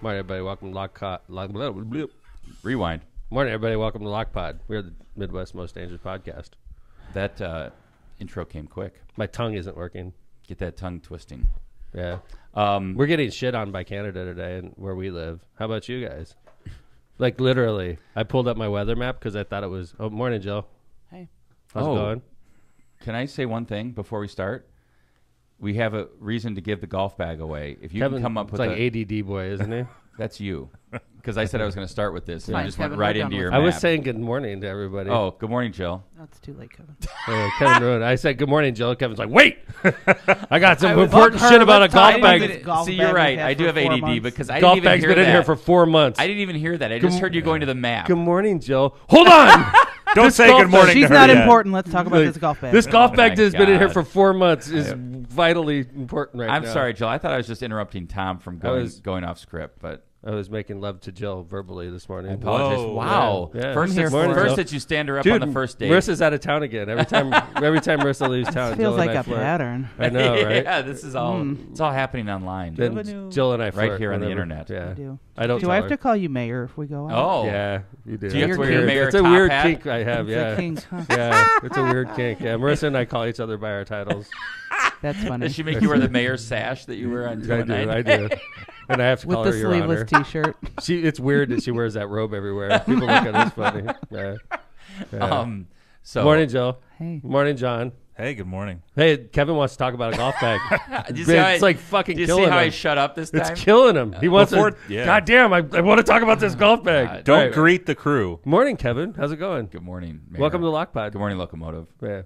Morning, everybody. Welcome to LOCPod. Rewind. Morning, everybody. Welcome to LOCPod. We're the Midwest's most dangerous podcast. That intro came quick. My tongue isn't working. Get that tongue twisting. Yeah. We're getting shit on by Canada today and where we live. How about you guys? Like, literally. I pulled up my weather map because I thought it was... Oh, morning, Jill. Hey. How's it going? Can I say one thing before we start? We have a reason to give the golf bag away. If you Kevin, can come up with like ADD boy, isn't he? That's you. Because I said I was going to start with this, and Fine, I just Kevin, went right we're into done your with map. I was saying good morning to everybody. Oh, good morning, Jill. No, it's too late, Kevin. Kevin ruined it. I said good morning, Jill. Kevin's like, wait! I got some was important up shit her, about a let's golf talk bag. about it. Golf See, bag you're right. we've had I do for have 4 ADD months. because I Golf didn't even bag's hear been that. in here for 4 months. I didn't even hear that. I just heard you going to the map. Good morning, Jill. Hold on! Don't say good morning She's to her not yet. important. Let's talk about this golf bag. This golf Oh bag my that's been in here God. for 4 months is vitally important right now. I'm sorry, Jill. I thought I was just interrupting Tom from going off script, but I was making love to Jill verbally this morning. I apologize. Whoa. Wow. Yeah. First, I'm here for it. first that you stand her up Dude, on the first date. Marissa's out of town again. Every time Marissa leaves town, It Jill feels and like I a flirt. pattern. I know, right? Yeah, this is all. It's all happening online. have a Then new- Jill and I flirt Right here on the whenever- internet. Yeah, I do. I don't. Do tell I have her. to call you mayor if we go out? Oh, Yeah, you do. Do you have to wear your Weird. mayor It's a top weird hat? kink I have. It's a Yeah, kink, huh? yeah, it's a weird kink. Yeah, Marissa and I call each other by our titles. That's funny. Does she make you wear the mayor's sash that you wear on I do. night? I do. And I have to With call the her Your Honor. sleeveless T-shirt. It's weird that she wears that robe everywhere. People look at it as funny. Yeah. Yeah. So Morning, Jill. Hey. Morning, John. Hey, good morning. Hey, Kevin wants to talk about a golf bag. Do you see how It's like fucking do you killing see how him. I shut up this time? It's killing him. He wants Before- to. yeah. God damn! I want to talk about this golf bag. Don't Right. greet the crew. Morning, Kevin. How's it going? Good morning, Mayor. Welcome to LOCPod. Good morning, Locomotive. Yeah.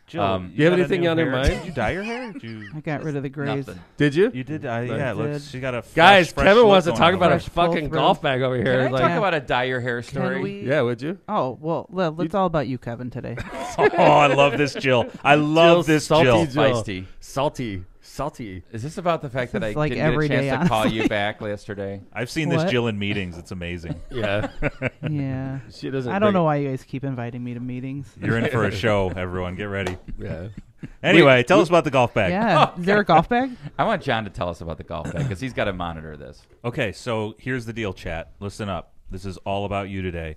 Jill, you have got a anything new on your hair. mind? Did you dye your hair? Did you? I got rid of the grays. Nothing. Did you? You did. Yeah, it looks. She got a Guys, fresh Kevin look wants to going talk on about a over Fresh pull fucking through. golf bag over Can here. I Like, talk about a dye your hair story? Can we? yeah, would you? Oh, well, it's all about you, Kevin, today. there. Oh, I love this Jill. I love this salty Jill. Feisty. Salty. Is this about the fact This that I is like didn't get a every chance day, to call honestly. you back yesterday? I've seen this What? Jill in meetings. It's amazing. Yeah. Yeah. She doesn't. I don't know why you guys keep inviting me to meetings. You're in for a show, everyone. Get ready. Yeah. Anyway, tell us about the golf bag. Yeah. Is there a golf bag? I want John to tell us about the golf bag because he's got to monitor this. Okay, so here's the deal, chat. Listen up. This is all about you today.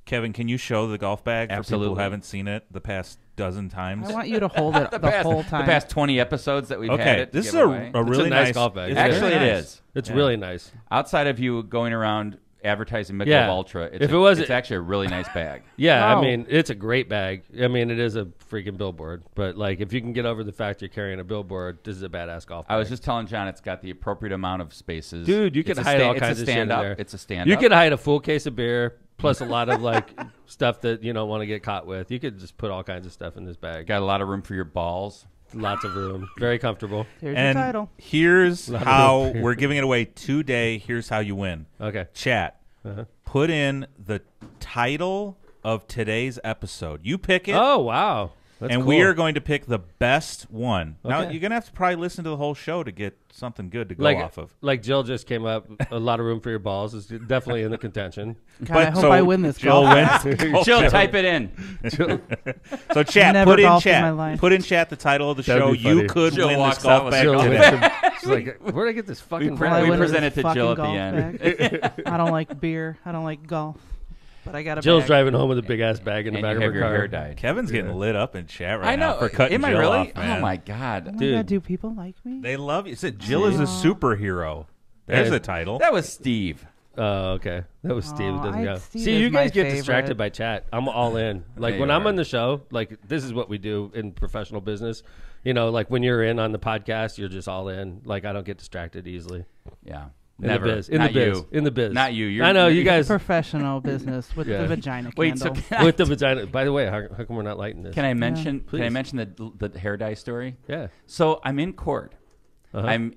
Kevin, can you show the golf bag for people Absolutely. who haven't seen it the past dozen times? I want you to hold it the whole time. The past 20 episodes that we've had Okay, it. this is give away. a really a nice golf bag. it's Actually, very it nice. is. It's Yeah. really nice. Outside of you going around advertising Michelob Yeah. Ultra, If it was- it's actually a really nice bag. Yeah, Wow. I mean, it's a great bag. I mean, it is a freaking billboard. But, like, if you can get over the fact you're carrying a billboard, this is a badass golf bag. I was just telling John it's got the appropriate amount of spaces. Dude, you can It's a hide all it's kinds a of shit in stand-up. there. It's a stand-up. You could hide a full case of beer, plus a lot of, like, stuff that you don't want to get caught with. You could just put all kinds of stuff in this bag. Got a lot of room for your balls. Lots of room. Very comfortable. There's And your title. here's Lot of how milk. we're giving it away today. Here's how you win. Okay. Chat, put in the title of today's episode. You pick it, Oh, wow. That's and cool. we are going to pick the best one. Now, Okay. you're going to have to probably listen to the whole show to get something good to go like, off of. Like Jill just came up. A lot of room for your balls is definitely in the contention. God, I hope so I win this Jill golf. wins. Jill, type it in. So chat, Never put in golfed in my chat. life. Put in chat the title of the That'd show. be funny. You could Jill win this walks out golf with bag Jill today. She's like, where'd I get this fucking We Will I we win present this it to Jill at fucking the golf end. bag? I don't like beer. I don't like golf. But I got a Jill's bag. driving home with a big ass bag in the And back you of have her your car. hair dyed. Kevin's getting lit up in chat right I know. now for cutting Am I Jill really? off, man. Oh my Oh God. my Dude. God, do people like me? They love you. It said Jill is a superhero. There's Hey. a title. That was Steve. Oh, okay. That was Steve. Aw, Doesn't go. Steve See, is you guys my get favorite. distracted by chat. I'm all in. Like Yeah, when you I'm are. on the show, like this is what we do in professional business. You know, like when you're in on the podcast, you're just all in. Like I don't get distracted easily. Yeah. In Never. the biz. In Not the biz. you. In the biz. Not you. You're, I know you guys Professional business with Yeah. the vagina Wait, so candle. with the vagina. By the way, how come we're not lighting this? can I mention? Please. Can I mention the hair dye story? Yeah. So I'm in court. Uh-huh. I'm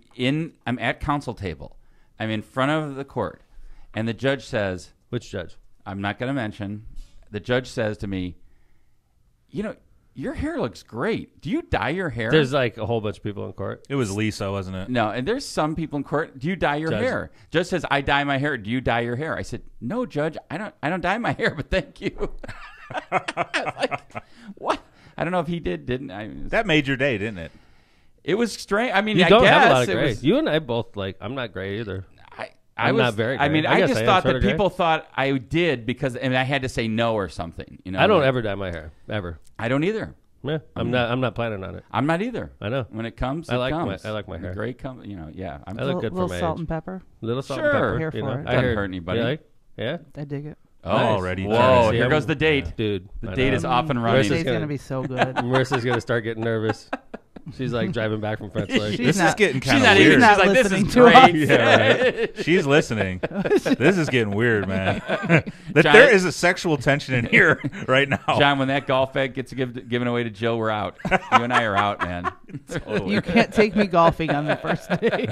at counsel table. I'm in front of the court, and the judge says, Which judge? I'm not going to mention. The judge says to me, you know, your hair looks great. Do you dye your hair? There's like a whole bunch of people in court. It was Lisa, wasn't it? No, and there's some people in court. Do you dye your Judge. hair? Judge says, I dye my hair. Do you dye your hair? I said, no, Judge, I don't dye my hair, but thank you. I was like, what? I don't know if he didn't. That made your day, didn't it? It was strange. I mean, You I don't guess have a lot of it gray. was- You and I both like. I'm not gray either. I'm not very gray. I mean, I I guess just I am thought sort that of gray. people thought I did because I had to say no or something. You know, I don't ever dye my hair ever. I don't either. Yeah, I'm not planning on it. I'm not either. I know. When it comes, I it like comes. I like my When hair. the gray comes, you know, yeah. I look good for little my salt age. and pepper. Little salt Sure. and Here pepper. You for know, it. I Doesn't heard, hurt anybody. You like? Yeah, I dig it. Oh, Nice. already. Whoa, See, here I'm- goes the date. dude. The I date know. is off and Marissa's running. Today's gonna- gonna be so good. Marissa's gonna start getting nervous. She's like driving back from French Lake. She's This is not- getting She's kind not of even. weird. Not She's like, this listening is to us. great. Yeah, right. She's listening. This is getting weird, man. That John- there is a sexual tension in here right now. John, when that golf bag gets given away to Jill, we're out. You and I are out, man. You can't take me golfing on the first day.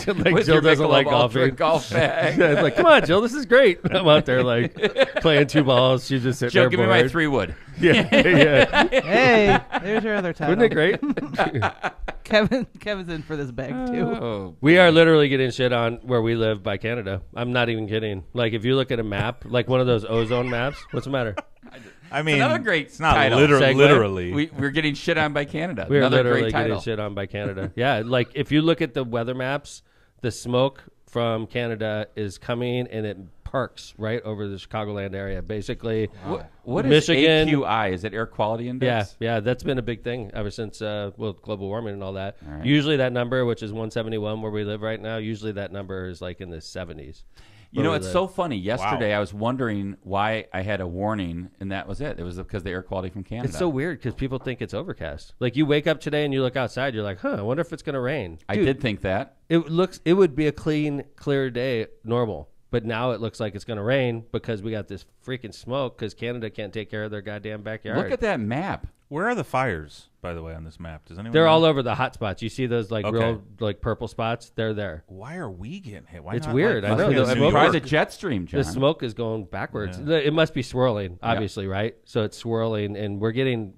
Like With Jill your doesn't Michelob like Ultra golfing. golf bag. Yeah, it's like, come on, Jill, this is great. I'm out there like playing 2 balls. She's just sitting Jill, there give me bored. my 3-wood. Yeah, yeah. Hey, there's your other title. Wouldn't it great? Kevin's in for this bag too. Oh, We are literally getting shit on where we live by Canada. I'm not even kidding. Like, if you look at a map, like one of those ozone maps, what's the matter? I mean, another great it's not title. Segue. literally. we're getting shit on by Canada. We're Another literally great getting title. shit on by Canada. Yeah, like if you look at the weather maps, the smoke from Canada is coming and it parks right over the Chicagoland area. Basically, What is Michigan- AQI? Is it air quality yeah, index? yeah, that's been a big thing ever since global warming and all that. All right. Usually that number, which is 171 where we live right now, usually that number is like in the 70s. You know, where we it's live. so funny. Yesterday, I was wondering why I had a warning, and that was it. It was because of the air quality from Canada. It's so weird because people think it's overcast. Like you wake up today and you look outside, you're like, I wonder if it's going to rain. I Dude, did think that. It would be a clean, clear day normal. But now it looks like it's going to rain because we got this freaking smoke because Canada can't take care of their goddamn backyard. Look at that map. Where are the fires, by the way, on this map? Does anyone They're know? all over the hot spots. You see those like Okay. real like purple spots? They're there. Why are we getting hit? Why It's not, weird. Like, I know. fucking The New smoke- Try York? the jet stream, John. The smoke is going backwards. Yeah. It must be swirling, obviously, right? So it's swirling, and we're getting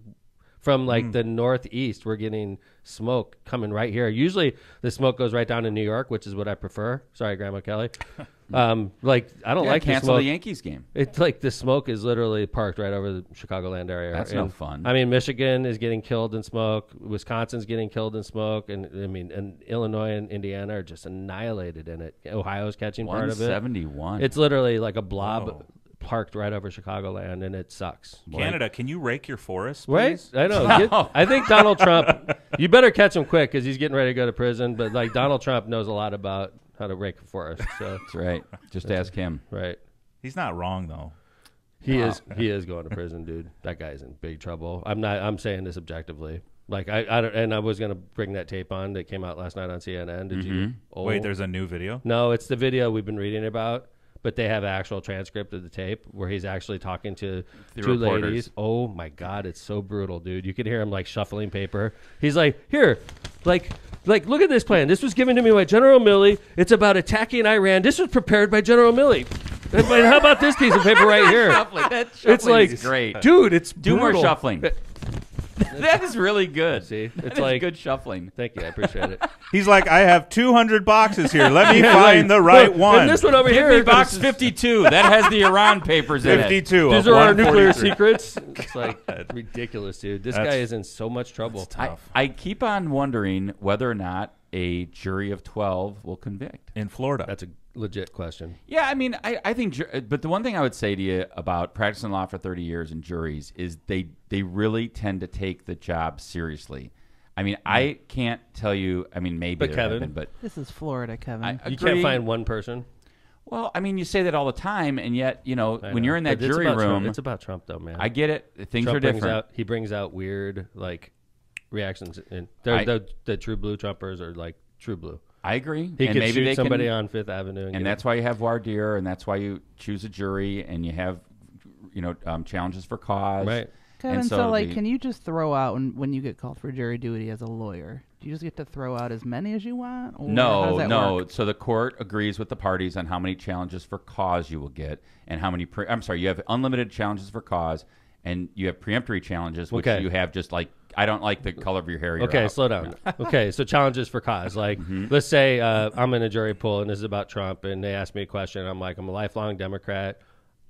from like the northeast. We're getting smoke coming right here. Usually, the smoke goes right down to New York, which is what I prefer. Sorry, Grandma Kelly. Like I don't like the cancel smoke. the Yankees game. It's like the smoke is literally parked right over the Chicagoland area. That's no fun. I mean, Michigan is getting killed in smoke. Wisconsin's getting killed in smoke, and I mean, and Illinois and Indiana are just annihilated in it. Ohio's catching part of it. 171. It's literally like a blob Whoa. parked right over Chicagoland, and it sucks. Canada, can you rake your forests, Right? please? I know. I think Donald Trump, you better catch him quick because he's getting ready to go to prison. But like Donald Trump knows a lot about how to rake a forest. So, That's right. Just ask him. right. He's not wrong, though. He is going to prison, dude. That guy's in big trouble. I'm saying this objectively. Like I don't, and I was going to bring that tape on that came out last night on CNN. Did you? Oh. Wait, there's a new video? No, it's the video we've been reading about, but they have an actual transcript of the tape where he's actually talking to The two reporters. ladies. Oh my God, it's so brutal, dude. You could hear him like shuffling paper. He's like, here, like look at this plan. This was given to me by General Milley. It's about attacking Iran. This was prepared by General Milley. And how about this piece of paper right here? Shuffling. That shuffling It's like, is great. dude, it's Do more brutal. shuffling. That is really good. See, That it's is like good shuffling. Thank you, I appreciate it. He's like, I have 200 boxes here. Let me Yeah, find like, the right look, one. And this one over Give here, me box 52. That has the Iran papers in it. 52. These of are our nuclear 143. secrets. It's like ridiculous, dude. This guy That's- is in so much trouble. Tough. I keep on wondering whether or not a jury of 12 will convict. In Florida. That's a legit question. Yeah, I mean, I think, but the one thing I would say to you about practicing law for 30 years in juries is they really tend to take the job seriously. I mean, I can't tell you. I mean, maybe But there have Kevin- been, but This is Florida, Kevin. I You agree. can't find one person. Well, I mean, you say that all the time, and yet, you know, I when know. you're in that But it's jury about Trump. room, It's about Trump, though, man. I get it. Things Trump are brings different. out, he brings out weird like reactions. And I- the true blue Trumpers are like true blue. I agree. He and could maybe shoot they somebody can, on Fifth Avenue, and that's why you have voir dire, and that's why you choose a jury, and you have, you know, challenges for cause. right. Kevin, and so, so like, the- can you just throw out when you get called for jury duty as a lawyer? Do you just get to throw out as many as you want? Or how No, does that no. work? So the court agrees with the parties on how many challenges for cause you will get, and how many. You have unlimited challenges for cause, and you have preemptory challenges, which Okay. you have just like, I don't like the color of your hair. You're Okay, out. slow down. Okay, so challenges for cause. Like, let's say I'm in a jury pool and this is about Trump, and they ask me a question. I'm like, I'm a lifelong Democrat.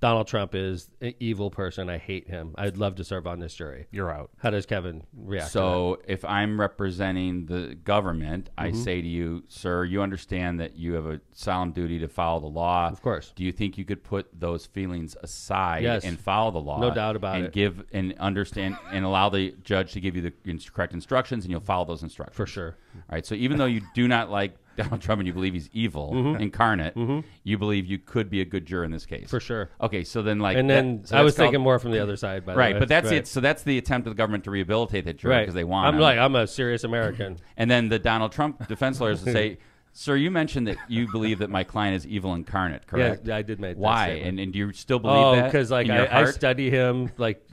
Donald Trump is an evil person. I hate him. I'd love to serve on this jury. You're out. How does Kevin react? So if I'm representing the government, I say to you, sir, you understand that you have a solemn duty to follow the law. Of course. Do you think you could put those feelings aside Yes. and follow the law? No doubt about and it. give and understand and allow the judge to give you the correct instructions, and you'll follow those instructions. For sure. All right. So even though you do not like Donald Trump and you believe he's evil incarnate, you believe you could be a good juror in this case. For sure. Okay. So then, like, And then so I was that's called- thinking more from the other side, by the way. Right, but that's right. it. So that's the attempt of the government to rehabilitate that juror Right. because they want him. I'm a serious American. And then the Donald Trump defense lawyers will say, sir, you mentioned that you believe that my client is evil incarnate, correct? Yeah, I did make that Why? statement. And do you still believe that? because like in your I heart? study him, like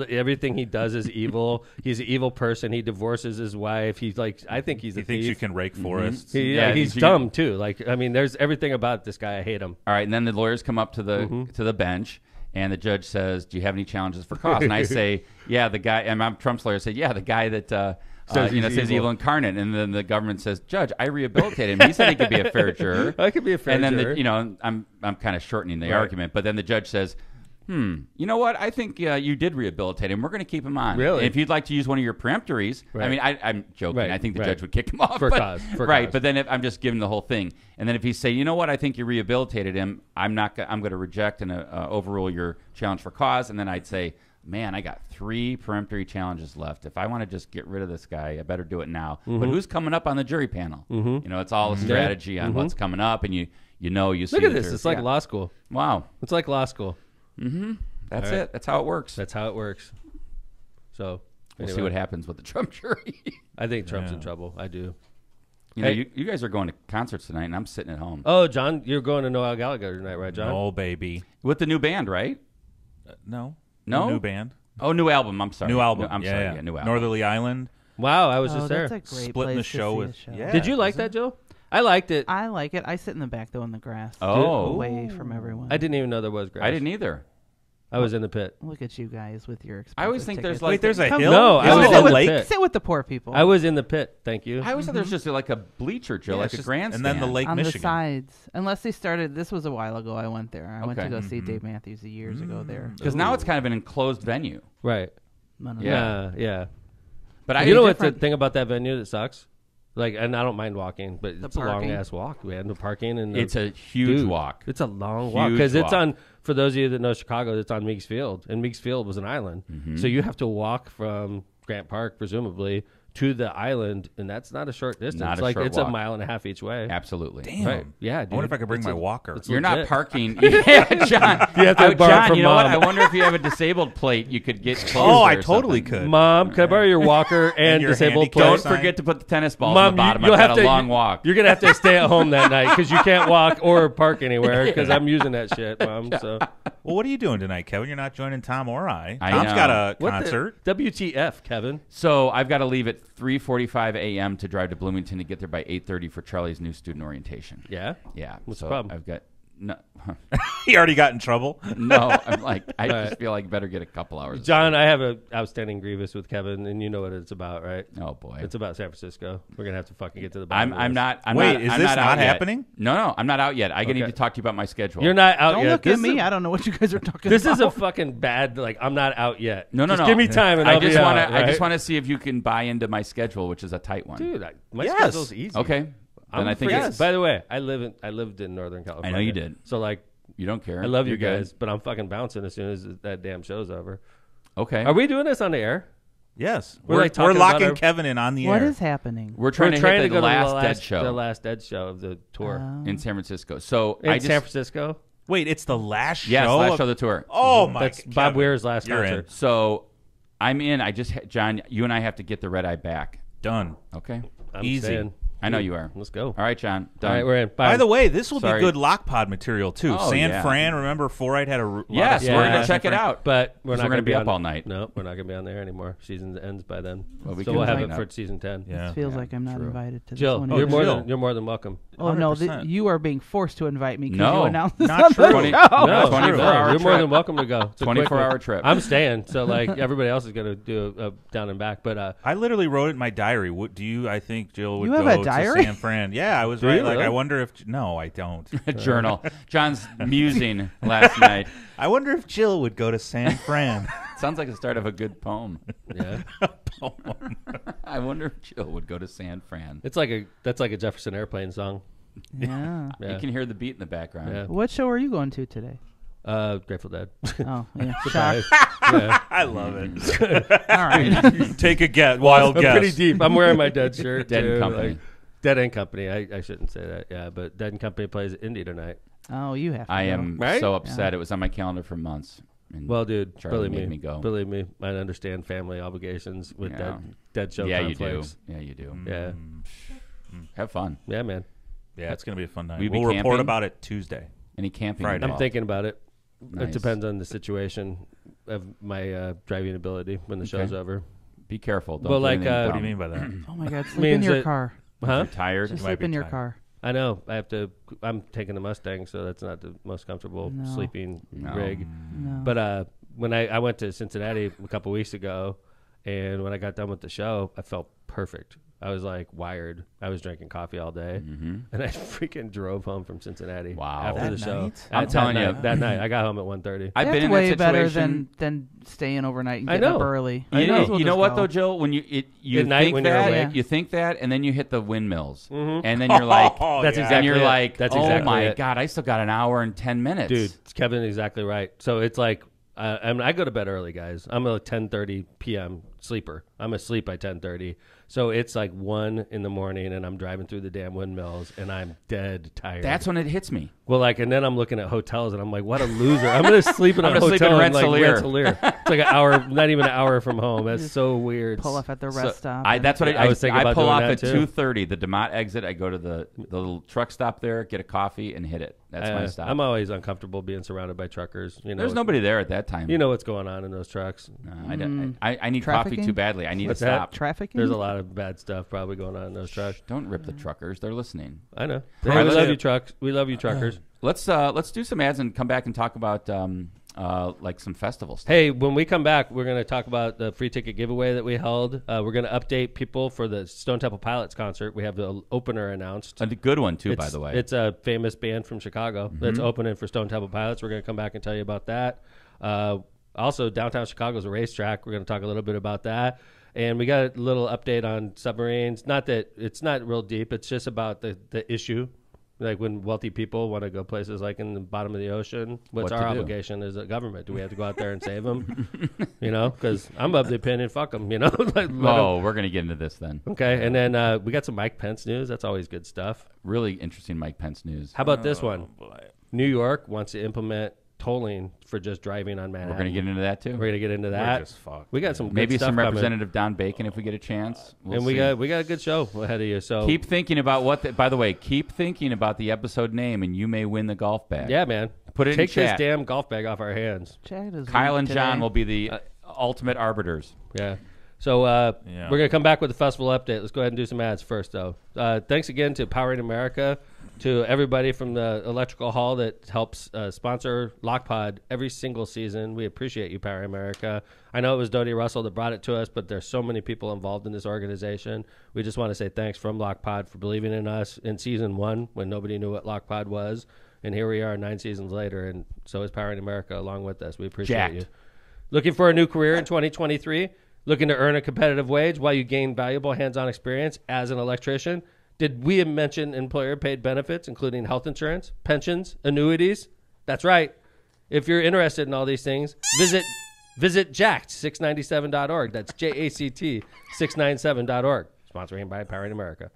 everything he does is evil. He's an evil person. He divorces his wife. He's like, I think he's a He thinks you thief. can rake forests. Yeah, He's you dumb too. Like, I mean, there's everything about this guy. I hate him. All right, and then the lawyers come up to the bench, and the judge says, "Do you have any challenges for cause?" And I say, "Yeah, the guy." And I'm Trump's lawyer said, "Yeah, the guy that Says he's says evil. evil incarnate." And then the government says, "Judge, I rehabilitated him. He said he could be a fair juror." I could be a fair And then juror. I'm kind of shortening the Right. argument, but then the judge says, you know what? I think you did rehabilitate him. We're going to keep him on. Really? And if you'd like to use one of your peremptories, I Right. mean, I'm joking. Right, I think the right. judge would kick him off. For but- cause, for right. cause. But then if I'm just giving the whole thing. And then if he say, you know what? I think you rehabilitated him. I'm going to reject and overrule your challenge for cause. And then I'd say, man, I got 3 peremptory challenges left. If I want to just get rid of this guy, I better do it now. But who's coming up on the jury panel? You know, it's all a strategy on what's coming up, and you see. Look at this. the It's like jury. law school. Wow. It's like law school. That's All right. it. That's how it works. That's how it works. So We'll see anyway, what happens with the Trump jury. I think Trump's in trouble. I do. You know, Hey. you guys are going to concerts tonight, and I'm sitting at home Oh, John, you're going to Noel Gallagher tonight, right, John? No, baby. with the new band, right? No. No? New band. Oh, new album. I'm sorry. New album. I'm sorry. Yeah, new album. Northerly Island. Wow, I was Oh, just there. that's a great Splitting place the to show see with- a show. yeah. Did you like that, Joe? I liked it. I like it. I sit in the back though in the grass. Oh, Away from everyone. I didn't even know there was grass. I didn't either. I was in the pit. Look at you guys with your expensive I always think there's tickets. like Wait, there's a Come- hill? No, I Isn't was it in a the lake? pit. Sit with the poor people. I was in the pit. Thank you. I always thought there's just like a bleacher, Joe, Yeah, like it's a just- grandstand. and then the Lake on Michigan. the sides. Unless they started. This was a while ago. I went there. I went to Okay. go see Dave Matthews years ago there. Because now it's kind of an enclosed venue. Right. No, no, no. Yeah. Yeah. But I You know what the different- thing about that venue that sucks? Like, and I don't mind walking, but it's a long parking. ass walk, man. The parking and the, it's a huge Dude, walk. It's a long walk Huge because it's walk. on. For those of you that know Chicago, it's on Meeks Field, and Meeks Field was an island, so you have to walk from Grant Park, presumably, to the island, and that's not a short distance. Not a like short it's walk. a mile and a half each way. Absolutely. Damn. Right? Yeah, dude. I wonder if I could bring It's my a- walker. it's You're not legit. parking. Yeah, John. You have to borrow John, from you know what? Mom. I wonder if you have a disabled plate, you could get closer. Oh, I or totally something. could. Mom, can I borrow your walker and your disabled handicap plate? Don't sign. forget to put the tennis balls Mom, on the bottom. you'll I've have got to a long walk. You're gonna have to stay at home that night because you can't walk or park anywhere because I'm using that shit, Mom. So Well, what are you doing tonight, Kevin? You're not joining Tom or I. I Tom's know. got a what the- concert. WTF, Kevin? So I've got to leave at 3:45 a.m. to drive to Bloomington to get there by 8:30 for Charlie's new student orientation. Yeah. Yeah. What's so the problem? I've got no. He already got in trouble. No, I'm like, I All just right. feel like I better get a couple hours. of John, I have an outstanding grievance with Kevin, and you know what it's about, right? sleep. Oh boy. It's about San Francisco. We're gonna have to fucking get to the bottom. I'm of this. not. I'm Wait, not, is I'm this not not out yet. happening? No, I'm not out yet. I need Okay. to talk to you about my schedule. You're not out Don't yet. look This at me. is- I don't know what you guys are talking This about. is a fucking bad. Like, I'm not out yet. No, no, Just no. give me time, and I I'll just be want out, to. I just right? want to see if you can buy into my schedule, which is a tight one. Dude, my Yes. schedule's easy. Okay. Then I think free. it's, By the way, I lived in Northern California. you did. So like, you don't care. I love you You're good. guys, but I'm fucking bouncing as soon as that damn show's over. Okay. Are we doing this on the air? Yes. We're, We're, like, talking locking about Kevin in on the What air. is happening? We're trying We're to trying hit to the go to last the dead last, show the last dead show of the tour in San Francisco. So in I just San Francisco. Wait, it's the last yes, show? last show of the tour. Oh, my That's Kevin. Bob Weir's last You're concert. in. So I'm in. I just John, you and I have to get the red eye back. Done. Okay. I'm Easy. staying. I know you are. Let's go. All right, John. Done. All right, we're in. Bye. By the way, this will Sorry. be good LOCPod material, too. Oh, San yeah. Fran, remember, Forite had a lot Yes, of we're stories gonna on check San it Fran. out. But we're not We're going to be up on, all night. No, we're not going to be on there anymore. Season ends by then. Well, we So can we'll have line it up. for season 10. Yeah. This feels Yeah, like I'm not true. invited to this Jill, one. you're either. Jill. more than welcome. Oh no, 100%. you are being forced to invite me because No, you announced this not on true. the 20 show. No, 24-hour you're more trip. than welcome to go. It's a quick 24-hour one. trip. I'm staying, so like everybody else is going to do a down and back. But I literally wrote it in my diary. What do you? I think Jill would You have go a to diary? San Fran. Yeah, I was Do right. you Like, really? I wonder if. No, I don't. A journal. John's musing last night. I wonder if Jill would go to San Fran. Sounds like the start of a good poem. Yeah. I wonder if Jill would go to San Fran. That's like a Jefferson Airplane song. Yeah. Yeah. You can hear the beat in the background. Yeah. What show are you going to today? Grateful Dead. Oh, yeah. Surprise. Shock. Yeah. I love it. All right. Take a guess. Wild I'm guess. pretty deep. I'm wearing my Dead shirt. Dead too. Company. Like, Dead and Company. I shouldn't say that. Yeah, but Dead and Company plays at Indy tonight. Oh, you have to I go. am Right? so upset. Yeah. It was on my calendar for months. And Well, dude, Charlie believe made me, me go. Believe me, I understand family obligations with Yeah. dead show yeah, conflicts. you do. Yeah, you do. Yeah, Have fun. yeah, man. Yeah, it's going to be a fun night. Will you be We'll report camping? about it Tuesday. Any camping? Friday. I'm involved? thinking about it. Nice. It depends on the situation of my driving ability when the show's over. Be careful. Don't Well, do like, anything What What dumb. do you mean by that? Oh, my God. Sleep Means in your that- car. Huh? You're tired. Just might sleep be in your tired. car. I know. I have to. I'm taking the Mustang, so that's not the most comfortable No. sleeping No. rig. No. But when I went to Cincinnati a couple weeks ago, and when I got done with the show, I felt perfect. I was like wired. I was drinking coffee all day, and I freaking drove home from Cincinnati. Wow. After That the show, night? I'm telling you. that night I got home at 1:30. I've That's been in way that better situation. than staying overnight and I getting up know. early. I You, know. Might as well you know just what go. though, Jill? When you At night think when you're that, awake. you think that, and then you hit the windmills, Mhm. and then you're like, Oh, That's yeah. exactly and you're it. like, That's oh exactly my it. god, I still got an hour and 10 minutes, Dude, Kevin is exactly right. So it's like, I go to bed early, guys. I'm a 10:30 p.m. sleeper. I'm asleep by 10:30. So it's like 1 in the morning, and I'm driving through the damn windmills, and I'm dead tired. That's when it hits me. Well, like, and then I'm looking at hotels, and I'm like, what a loser. I'm going to sleep in a I'm gonna sleep hotel in in like Rensselaer. Rensselaer. It's like an hour, not even an hour from home. That's so weird. Pull up at the rest stop. That's what I was thinking I about pull doing off that, at too. 2:30, the DeMott exit. I go to the little truck stop there, get a coffee, and hit it. That's my stop. I'm always uncomfortable being surrounded by truckers. You know, There's nobody there at that time. You know what's going on in those trucks. No, I need coffee Trafficking? too badly. I need What's to that? stop. Trafficking? There's a lot of bad stuff probably going on in those trucks. Don't rip the truckers. They're listening. I know. Pro Hey, we love tip. you, trucks. We love you, truckers. Let's do some ads and come back and talk about like some festival stuff. Hey, when we come back, we're going to talk about the free ticket giveaway that we held. We're going to update people for the Stone Temple Pilots concert. We have the opener announced. A good one too, by It's- the way. It's a famous band from Chicago that's opening for Stone Temple Pilots. We're going to come back and tell you about that. Also, downtown Chicago is a racetrack. We're going to talk a little bit about that. And we got a little update on submarines. Not that it's not real deep. It's just about the issue. Like when wealthy people want to go places like in the bottom of the ocean, what's What our to do? obligation as a government? Do we have to go out there and save them? You know, because I'm of the opinion, fuck them, you know? Like, let 'em- Oh, we're going to get into this then. Okay, and then we got some Mike Pence news. That's always good stuff. Really interesting Mike Pence news. How about this one? Boy. New York wants to implement tolling for just driving on Manhattan. We're going to get into that too. We're gonna get into We're that. just fucked. We got some good Maybe stuff some coming. Representative Don Bacon if we get a chance. We'll And we see. got a good show ahead of you. So Keep thinking about by the way, keep thinking about the episode name, and you may win the golf bag. yeah, man. Put it in Take this chat. damn golf bag off our hands. Chad is Kyle weak and John today. will be the ultimate arbiters. Yeah. So Yeah. we're gonna come back with the festival update. Let's go ahead and do some ads first, though. Thanks again to Powering America, to everybody from the Electrical Hall that helps sponsor LOCPod every single season. We appreciate you, Powering America. I know it was Dodie Russell that brought it to us, but there's so many people involved in this organization. We just want to say thanks from LOCPod for believing in us in season 1 when nobody knew what LOCPod was. And here we are 9 seasons later, and so is Powering America along with us. We appreciate Jacked. you. Looking for a new career in 2023? Looking to earn a competitive wage while you gain valuable hands-on experience as an electrician? Did we mention employer-paid benefits, including health insurance, pensions, annuities? That's right. If you're interested in all these things, visit jacked697.org. That's JACT 697.org. Sponsoring by Powering America.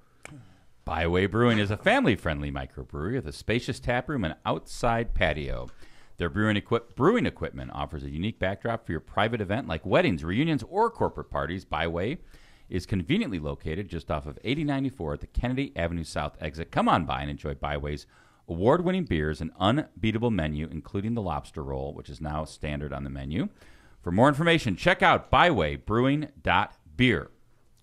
Byway Brewing is a family-friendly microbrewery with a spacious tap room and outside patio. Their brewing equipment offers a unique backdrop for your private event like weddings, reunions, or corporate parties. Byway is conveniently located just off of 8094 at the Kennedy Avenue South exit. Come on by and enjoy Byway's award-winning beers and unbeatable menu, including the lobster roll, which is now standard on the menu. For more information, check out bywaybrewing.beer.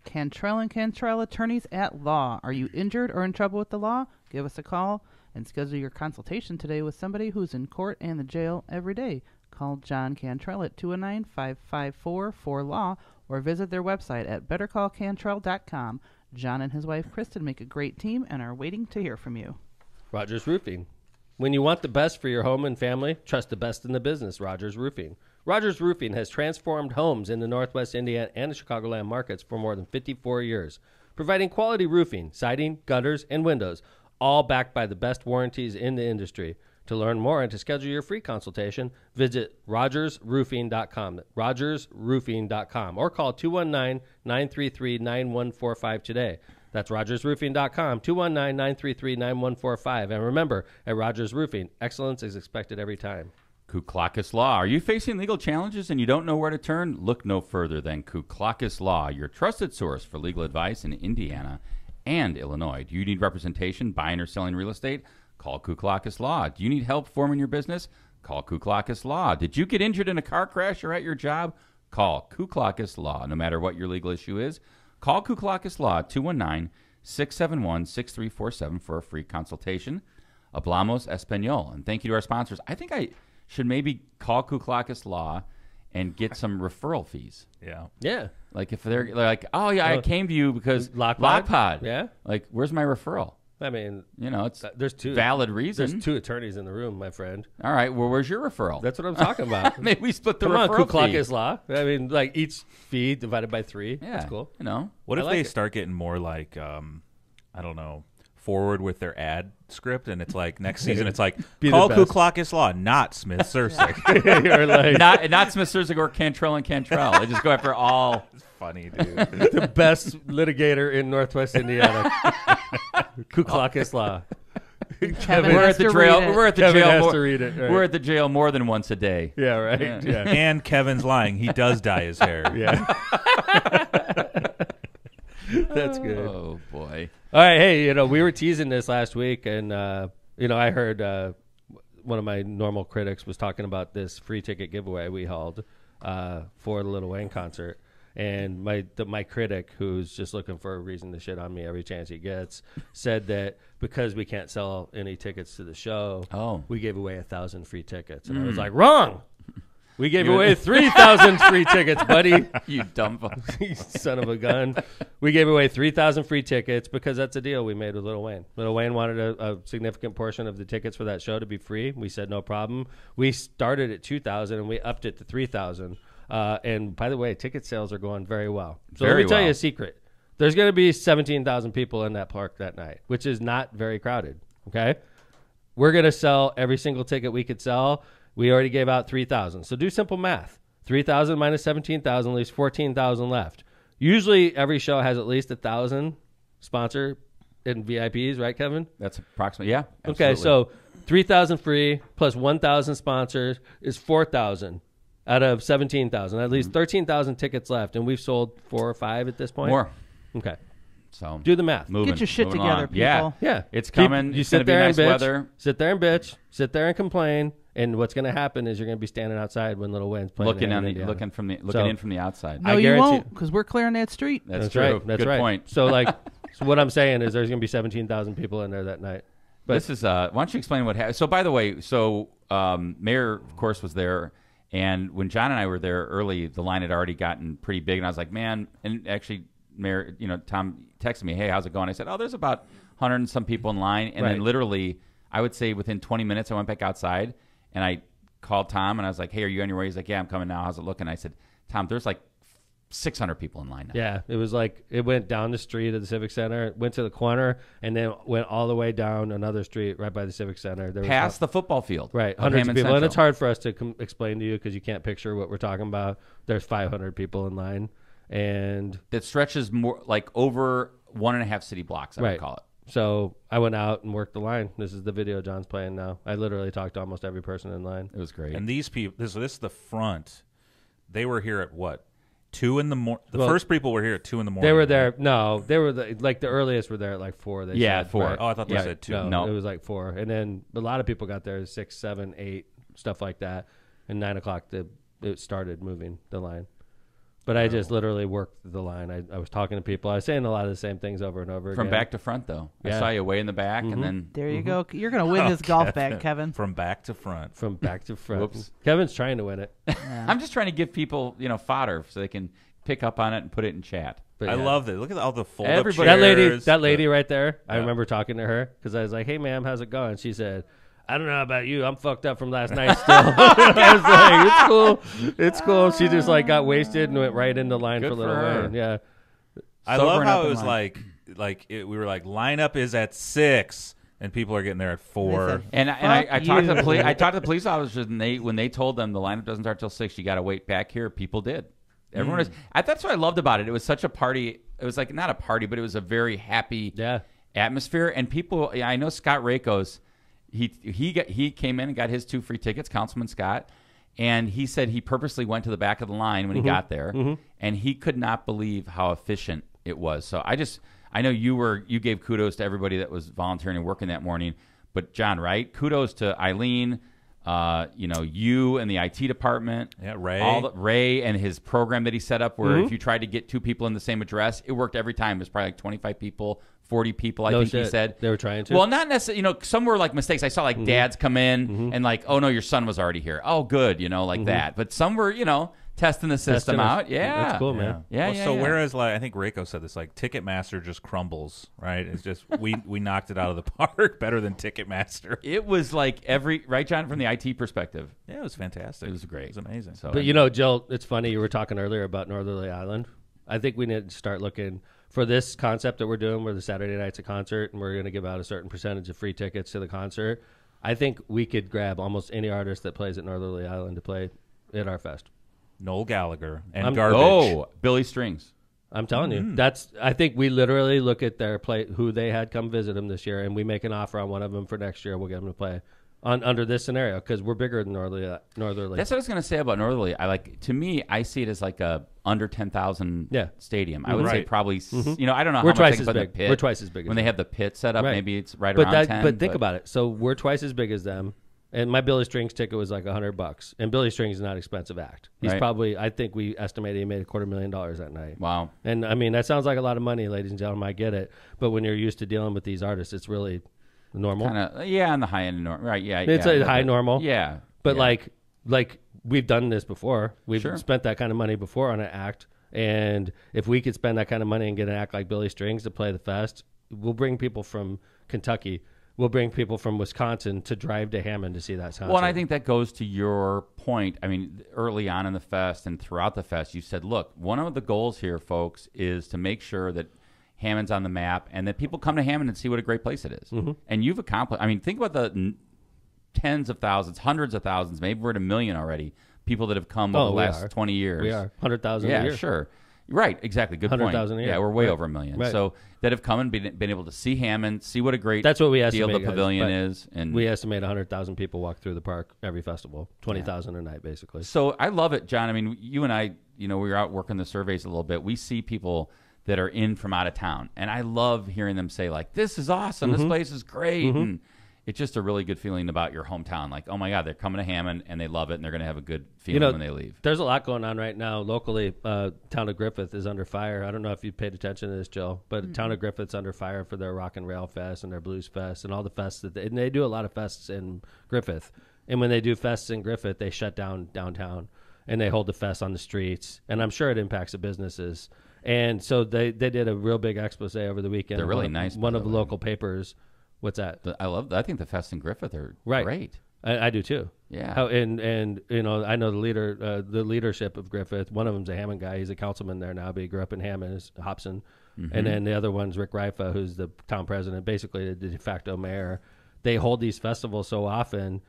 Cantrell and Cantrell Attorneys at Law. Are you injured or in trouble with the law? Give us a call and schedule your consultation today with somebody who's in court and the jail every day. Call John Cantrell at 209-554-4LAW or visit their website at bettercallcantrell.com. John and his wife Kristen make a great team and are waiting to hear from you. Rogers Roofing. When you want the best for your home and family, trust the best in the business, Rogers Roofing. Rogers Roofing has transformed homes in the Northwest Indiana and the Chicagoland markets for more than 54 years, providing quality roofing, siding, gutters, and windows, all backed by the best warranties in the industry. To learn more and to schedule your free consultation, visit rogersroofing.com, rogersroofing.com, or call 219-933-9145 today. That's rogersroofing.com, 219-933-9145. And remember, at Rogers Roofing, excellence is expected every time. Kuklakis Law. Are you facing legal challenges and you don't know where to turn? Look no further than Kuklakis Law, your trusted source for legal advice in Indiana and Illinois. Do you need representation buying or selling real estate? Call Kuklakis Law. Do you need help forming your business? Call Kuklakis Law. Did you get injured in a car crash or at your job? Call Kuklakis Law. No matter what your legal issue is, call Kuklakis Law at 219-671-6347 for a free consultation. Hablamos Español. And thank you to our sponsors. I think I should maybe call Kuklakis Law and get some referral fees. Yeah. Yeah. Like if they're like, oh yeah, I came to you because LOCPod? Yeah. Like, where's my referral? I mean, It's there's two valid reason. There's two attorneys in the room, my friend. All right. Well, where's your referral? That's what I'm talking about. Maybe we split the Come on, referral fee. Kuklakis Law. I mean, like each fee divided by 3. Yeah, That's cool. What if I like they it. start getting more like, I don't know, forward with their ad script, and it's like next season, it's like call Kuklakis Law, not Smith Sursick. You're like not Smith Sursick or Cantrell and Cantrell. They just go after all. It's funny, dude. the best litigator in Northwest Indiana. Kuklakis Law. Kevin We're has at the to jail. read it. We're at the Kevin jail. has More, to read it. Right. We're at the jail more than once a day. Yeah, right. Yeah. Yeah. And Kevin's lying. He does dye his hair. Yeah. That's good. Oh boy. All right, hey, we were teasing this last week, and I heard one of my normal critics was talking about this free ticket giveaway we held for the Lil Wayne concert, and my critic, who's just looking for a reason to shit on me every chance he gets, said that because we can't sell any tickets to the show, we gave away 1,000 free tickets, and I was like, wrong. We gave away 3,000 free tickets, buddy. You dumb fuck. You son of a gun. We gave away 3,000 free tickets because that's a deal we made with Lil Wayne. Lil Wayne wanted a significant portion of the tickets for that show to be free. We said no problem. We started at 2,000 and we upped it to 3,000. And by the way, ticket sales are going very well. So let me tell you a secret. There's going to be 17,000 people in that park that night, which is not very crowded. Okay? We're going to sell every single ticket we could sell. We already gave out 3,000. So do simple math. 3,000 minus 17,000 leaves 14,000 left. Usually every show has at least 1,000 sponsor and VIPs, right, Kevin? That's approximately, yeah. Okay, Absolutely. so 3,000 free plus 1,000 sponsors is 4,000 out of 17,000. That leaves 13,000 tickets left, and we've sold 4 or 5 at this point. More. Okay. So Do the math. moving, Get your shit moving together, on. people. Yeah. Yeah. It's coming. You It's going sit to be there nice and bitch. weather. Sit there and bitch. Sit there and complain. And what's going to happen is you're going to be standing outside when Lil Wayne's playing. Looking in in from the outside. No, I you guarantee- won't, because we're clearing that street. That's true. right. That's Good right. point. So so what I'm saying is there's going to be 17,000 people in there that night. But This is why don't you explain what happened? So by the way, Mayor of course was there, and when John and I were there early, the line had already gotten pretty big, and I was like, man, and actually Mayor, Tom texted me, hey, how's it going? I said, oh, there's about 100 and some people in line, and then literally, I would say within 20 minutes, I went back outside, and I called Tom, and I was like, hey, are you on your way? He's like, yeah, I'm coming now. How's it looking? I said, Tom, there's like 600 people in line now. yeah, it was like it went down the street of the Civic Center, went to the corner, and then went all the way down another street right by the Civic Center. There was Past the football field. right, of hundreds of Hammond people. And Central. it's hard for us to explain to you because you can't picture what we're talking about. There's 500 people in line. And That stretches more like over 1.5 city blocks, I would call it. So I went out and worked the line. This is the video John's playing now. I literally talked to almost every person in line. It was great. And these people, this is the front. They were here at what? 2 in the morning. The first people were here at 2 in the morning. They were there. No, they were the earliest were there at like 4. They said, 4. right? Oh, I thought they said 2. No, it was like 4. And then a lot of people got there at 6, 7, 8, stuff like that. And 9 o'clock, it started moving the line. But I just literally worked the line. I was talking to people. I was saying a lot of the same things over and over From again. back to front, though. Yeah. I saw you way in the back, and then There you go. You're going to win this golf bag, Kevin. From back to front. From back to front. Whoops. Kevin's trying to win it. I'm just trying to give people, fodder so they can pick up on it and put it in chat. But I yeah. love it. Look at all the fold-up Everybody- chairs. That lady right there. I Yeah. remember talking to her because I was like, "Hey, ma'am, how's it going?" She said, "I don't know about you. I'm fucked up from last night still." I was like, "It's cool. It's cool." She just like got wasted and went right into line Good for Little for her. Wayne. Yeah. I Sobering love how up it in was line. we were like, lineup is at 6, and people are getting there at 4. And I talked to the you. I talked to the police officers, and when they told them the lineup doesn't start till 6, you got to wait back here. People did. Everyone is. That's what I loved about it. It was such a party. It was like not a party, but it was a very happy atmosphere. And people, I know Scott Rakos. He came in and got his 2 free tickets, Councilman Scott, and he said he purposely went to the back of the line when he got there, and he could not believe how efficient it was. So I know you gave kudos to everybody that was volunteering and working that morning, but John, right? Kudos to Eileen, you and the IT department. Yeah, Ray. Ray and his program that he set up where if you tried to get 2 people in the same address, it worked every time. It was probably like 25 people, 40 people, I think he said. They were trying to. Well, not necessarily, some were like mistakes. I saw like dads come in and like, oh no, your son was already here. Oh, good, like that. But some were, testing the system out. Yeah. That's cool, man. Yeah. So whereas I think Reiko said this, like Ticketmaster just crumbles, right? It's just we knocked it out of the park better than Ticketmaster. It was like right, John, from the IT perspective. Yeah, it was fantastic. It was great. It was amazing. So, But Jill, it's funny. You were talking earlier about Northerly Island. I think we need to start looking for this concept that we're doing where the Saturday night's a concert and we're going to give out a certain percentage of free tickets to the concert. I think we could grab almost any artist that plays at Northerly Island to play at our fest. Noel Gallagher and Garbage. Billy Strings. I'm telling you, I think we literally look at their play, who they had come visit them this year, and we make an offer on one of them for next year. We'll get them to play under this scenario because we're bigger than Northerly. That's what I was going to say about Northerly. To me, I see it as like a under 10,000 stadium. I would say probably, I don't know how much twice they as can put in big. the pit. We're twice as big. When they have the pit set up, Right. maybe it's right around 10. But think about it. So we're twice as big as them. And my Billy Strings ticket was like $100, and Billy Strings is not an expensive act. He's probably, I think we estimated he made $250,000 that night. Wow! And I mean that sounds like a lot of money, ladies and gentlemen. I get it, but when you're used to dealing with these artists, it's really normal. Kind of, on the high end, right? Yeah, it's a high normal. Yeah, but like we've done this before. We've Sure. spent that kind of money before on an act, and if we could spend that kind of money and get an act like Billy Strings to play the fest, we'll bring people from Kentucky. We'll bring people from Wisconsin to drive to Hammond to see that concert. Well, and I think that goes to your point. I mean, early on in the fest and throughout the fest, you said, look, one of the goals here, folks, is to make sure that Hammond's on the map and that people come to Hammond and see what a great place it is. And you've accomplished, think about the tens of thousands, hundreds of thousands, maybe we're at 1 million already, people that have come over the last 20 years. We are 100,000 a year. Yeah, sure. Right, exactly. Good point. 100,000 a year. Yeah, we're way over 1 million. Right. So that have come and been able to see Hammond, see what a great That's what we deal estimate, the guys, pavilion but is. And we estimate 100,000 people walk through the park every festival, 20,000 a night, basically. So I love it, John. I mean, you and I, we were out working the surveys a little bit. We see people that are in from out of town, and I love hearing them say, like, this is awesome. This place is great. And it's just a really good feeling about your hometown. Like, oh, my God, they're coming to Hammond, and they love it, and they're going to have a good feeling when they leave. There's a lot going on right now locally. Town of Griffith is under fire. I don't know if you paid attention to this, Jill, but Town of Griffith's under fire for their Rock and Rail Fest and their Blues Fest and all the fests and they do a lot of fests in Griffith. And when they do fests in Griffith, they shut down downtown and they hold the fests on the streets. And I'm sure it impacts the businesses. And so they did a real big expose over the weekend. They're really nice. One of the local papers. What's that? I think the fests in Griffith are great. I do too. Yeah. And I know the leadership of Griffith. One of them's a Hammond guy. He's a councilman there now, but he grew up in Hammond, is Hobson. And then the other one's Rick Rifa, who's the town president, basically the de facto mayor. They hold these festivals so often.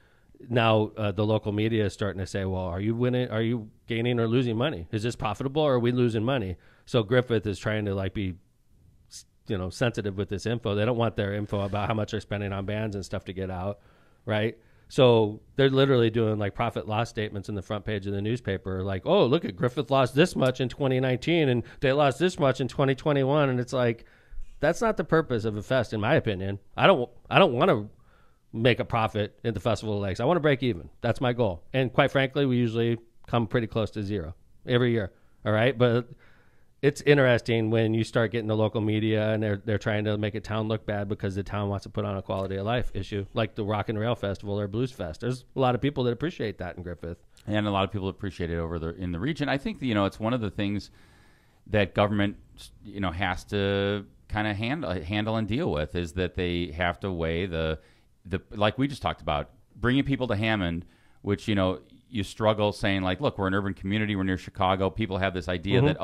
Now the local media is starting to say, well, are you winning? Are you gaining or losing money? Is this profitable or are we losing money? So Griffith is trying to be sensitive with this info. They don't want their info about how much they're spending on bands and stuff to get out, right? So they're literally doing profit loss statements in the front page of the newspaper, like, oh, look at Griffith lost this much in 2019 and they lost this much in 2021, and it's like, that's not the purpose of a fest, in my opinion. I don't want to make a profit at the Festival of Lakes. I want to break even. That's my goal. And quite frankly, we usually come pretty close to zero every year. All right, but it's interesting when you start getting the local media and they're trying to make a town look bad because the town wants to put on a quality of life issue, like the Rock and Rail Festival or Blues Fest. There's a lot of people that appreciate that in Griffith, and a lot of people appreciate it in the region. I think it's one of the things. that government, has to kind of handle and deal with, is that they have to weigh the like we just talked about, bringing people to Hammond, which, you struggle saying, like, look, we're an urban community, we're near Chicago. People have this idea that,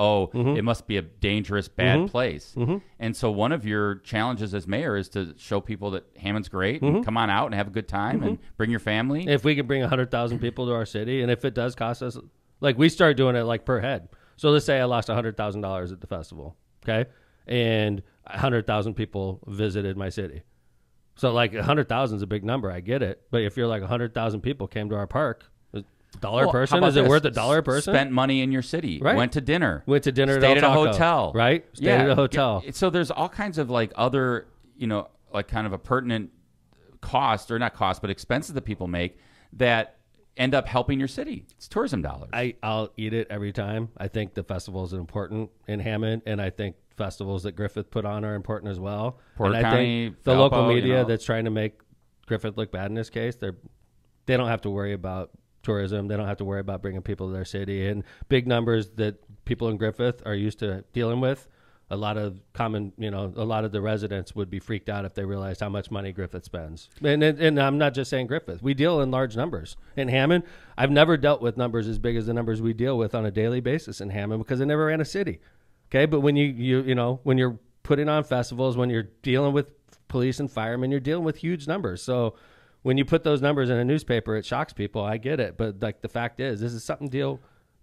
it must be a dangerous, bad place. And so one of your challenges as mayor is to show people that Hammond's great and come on out and have a good time and bring your family. If we can bring 100,000 people to our city, and if it does cost us, like, we start doing it like per head. So let's say I lost $100,000 at the festival, okay? And 100,000 people visited my city. So like 100,000 is a big number. I get it. But if you're like 100,000 people came to our park, $1 a person, is it worth $1 a person? Spent money in your city. Right. Went to dinner. Stayed at a hotel. Right? Stayed at a hotel. So there's all kinds of like other, like kind of a pertinent cost, or not cost, but expenses that people make that end up helping your city. It's tourism dollars. I'll eat it every time. I think the festivals are important in Hammond, and I think festivals that Griffith put on are important as well. Porter and County, I think the local media that's trying to make Griffith look bad in this case, they don't have to worry about tourism. They don't have to worry about bringing people to their city, and big numbers that people in Griffith are used to dealing with. A lot of the residents would be freaked out if they realized how much money Griffith spends. And I'm not just saying Griffith. We deal in large numbers. In Hammond, I've never dealt with numbers as big as the numbers we deal with on a daily basis in Hammond, because I never ran a city. Okay, but when when you're putting on festivals, when you're dealing with police and firemen, you're dealing with huge numbers. So when you put those numbers in a newspaper, it shocks people. I get it, but like the fact is, this is something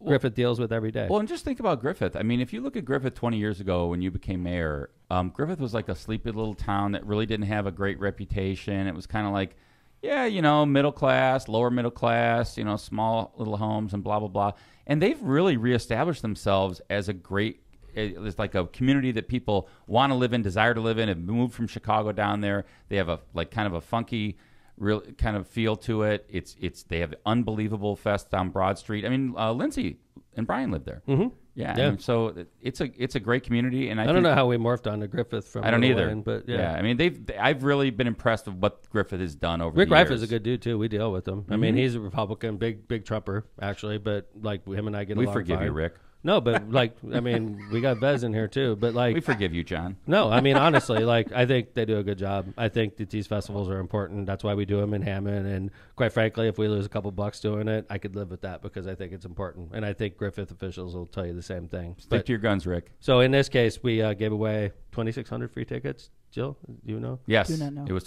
Griffith deals with every day. Well, and just think about Griffith. I mean, if you look at Griffith 20 years ago when you became mayor, Griffith was like a sleepy little town that really didn't have a great reputation. It was kind of like, middle class, lower middle class, small little homes and blah, blah, blah. And they've really reestablished themselves as it's like a community that people want to live in, desire to live in, have moved from Chicago down there. They have a like kind of a funky real kind of feel to it. They have unbelievable fest on Broad Street. I mean, Lindsay and Brian lived there. Mm-hmm. Yeah. I mean, so it's a great community, and I don't know how we morphed onto Griffith from. I don't either. But I mean, I've really been impressed with what Griffith has done over Rick the years. Rife is a good dude too. We deal with him. I mean, he's a Republican, big Trumper actually, but like him and I get along fine. We forgive you, Rick. No, but like, I mean, we got Vez in here too, but like, we forgive you, John. No, I mean, honestly, like, I think they do a good job. I think that these festivals are important. That's why we do them in Hammond. And quite frankly, if we lose a couple bucks doing it, I could live with that because I think it's important. And I think Griffith officials will tell you the same thing. Stick to your guns, Rick. So in this case, we gave away 2,600 free tickets. Jill, do you know? Yes, do not know. It was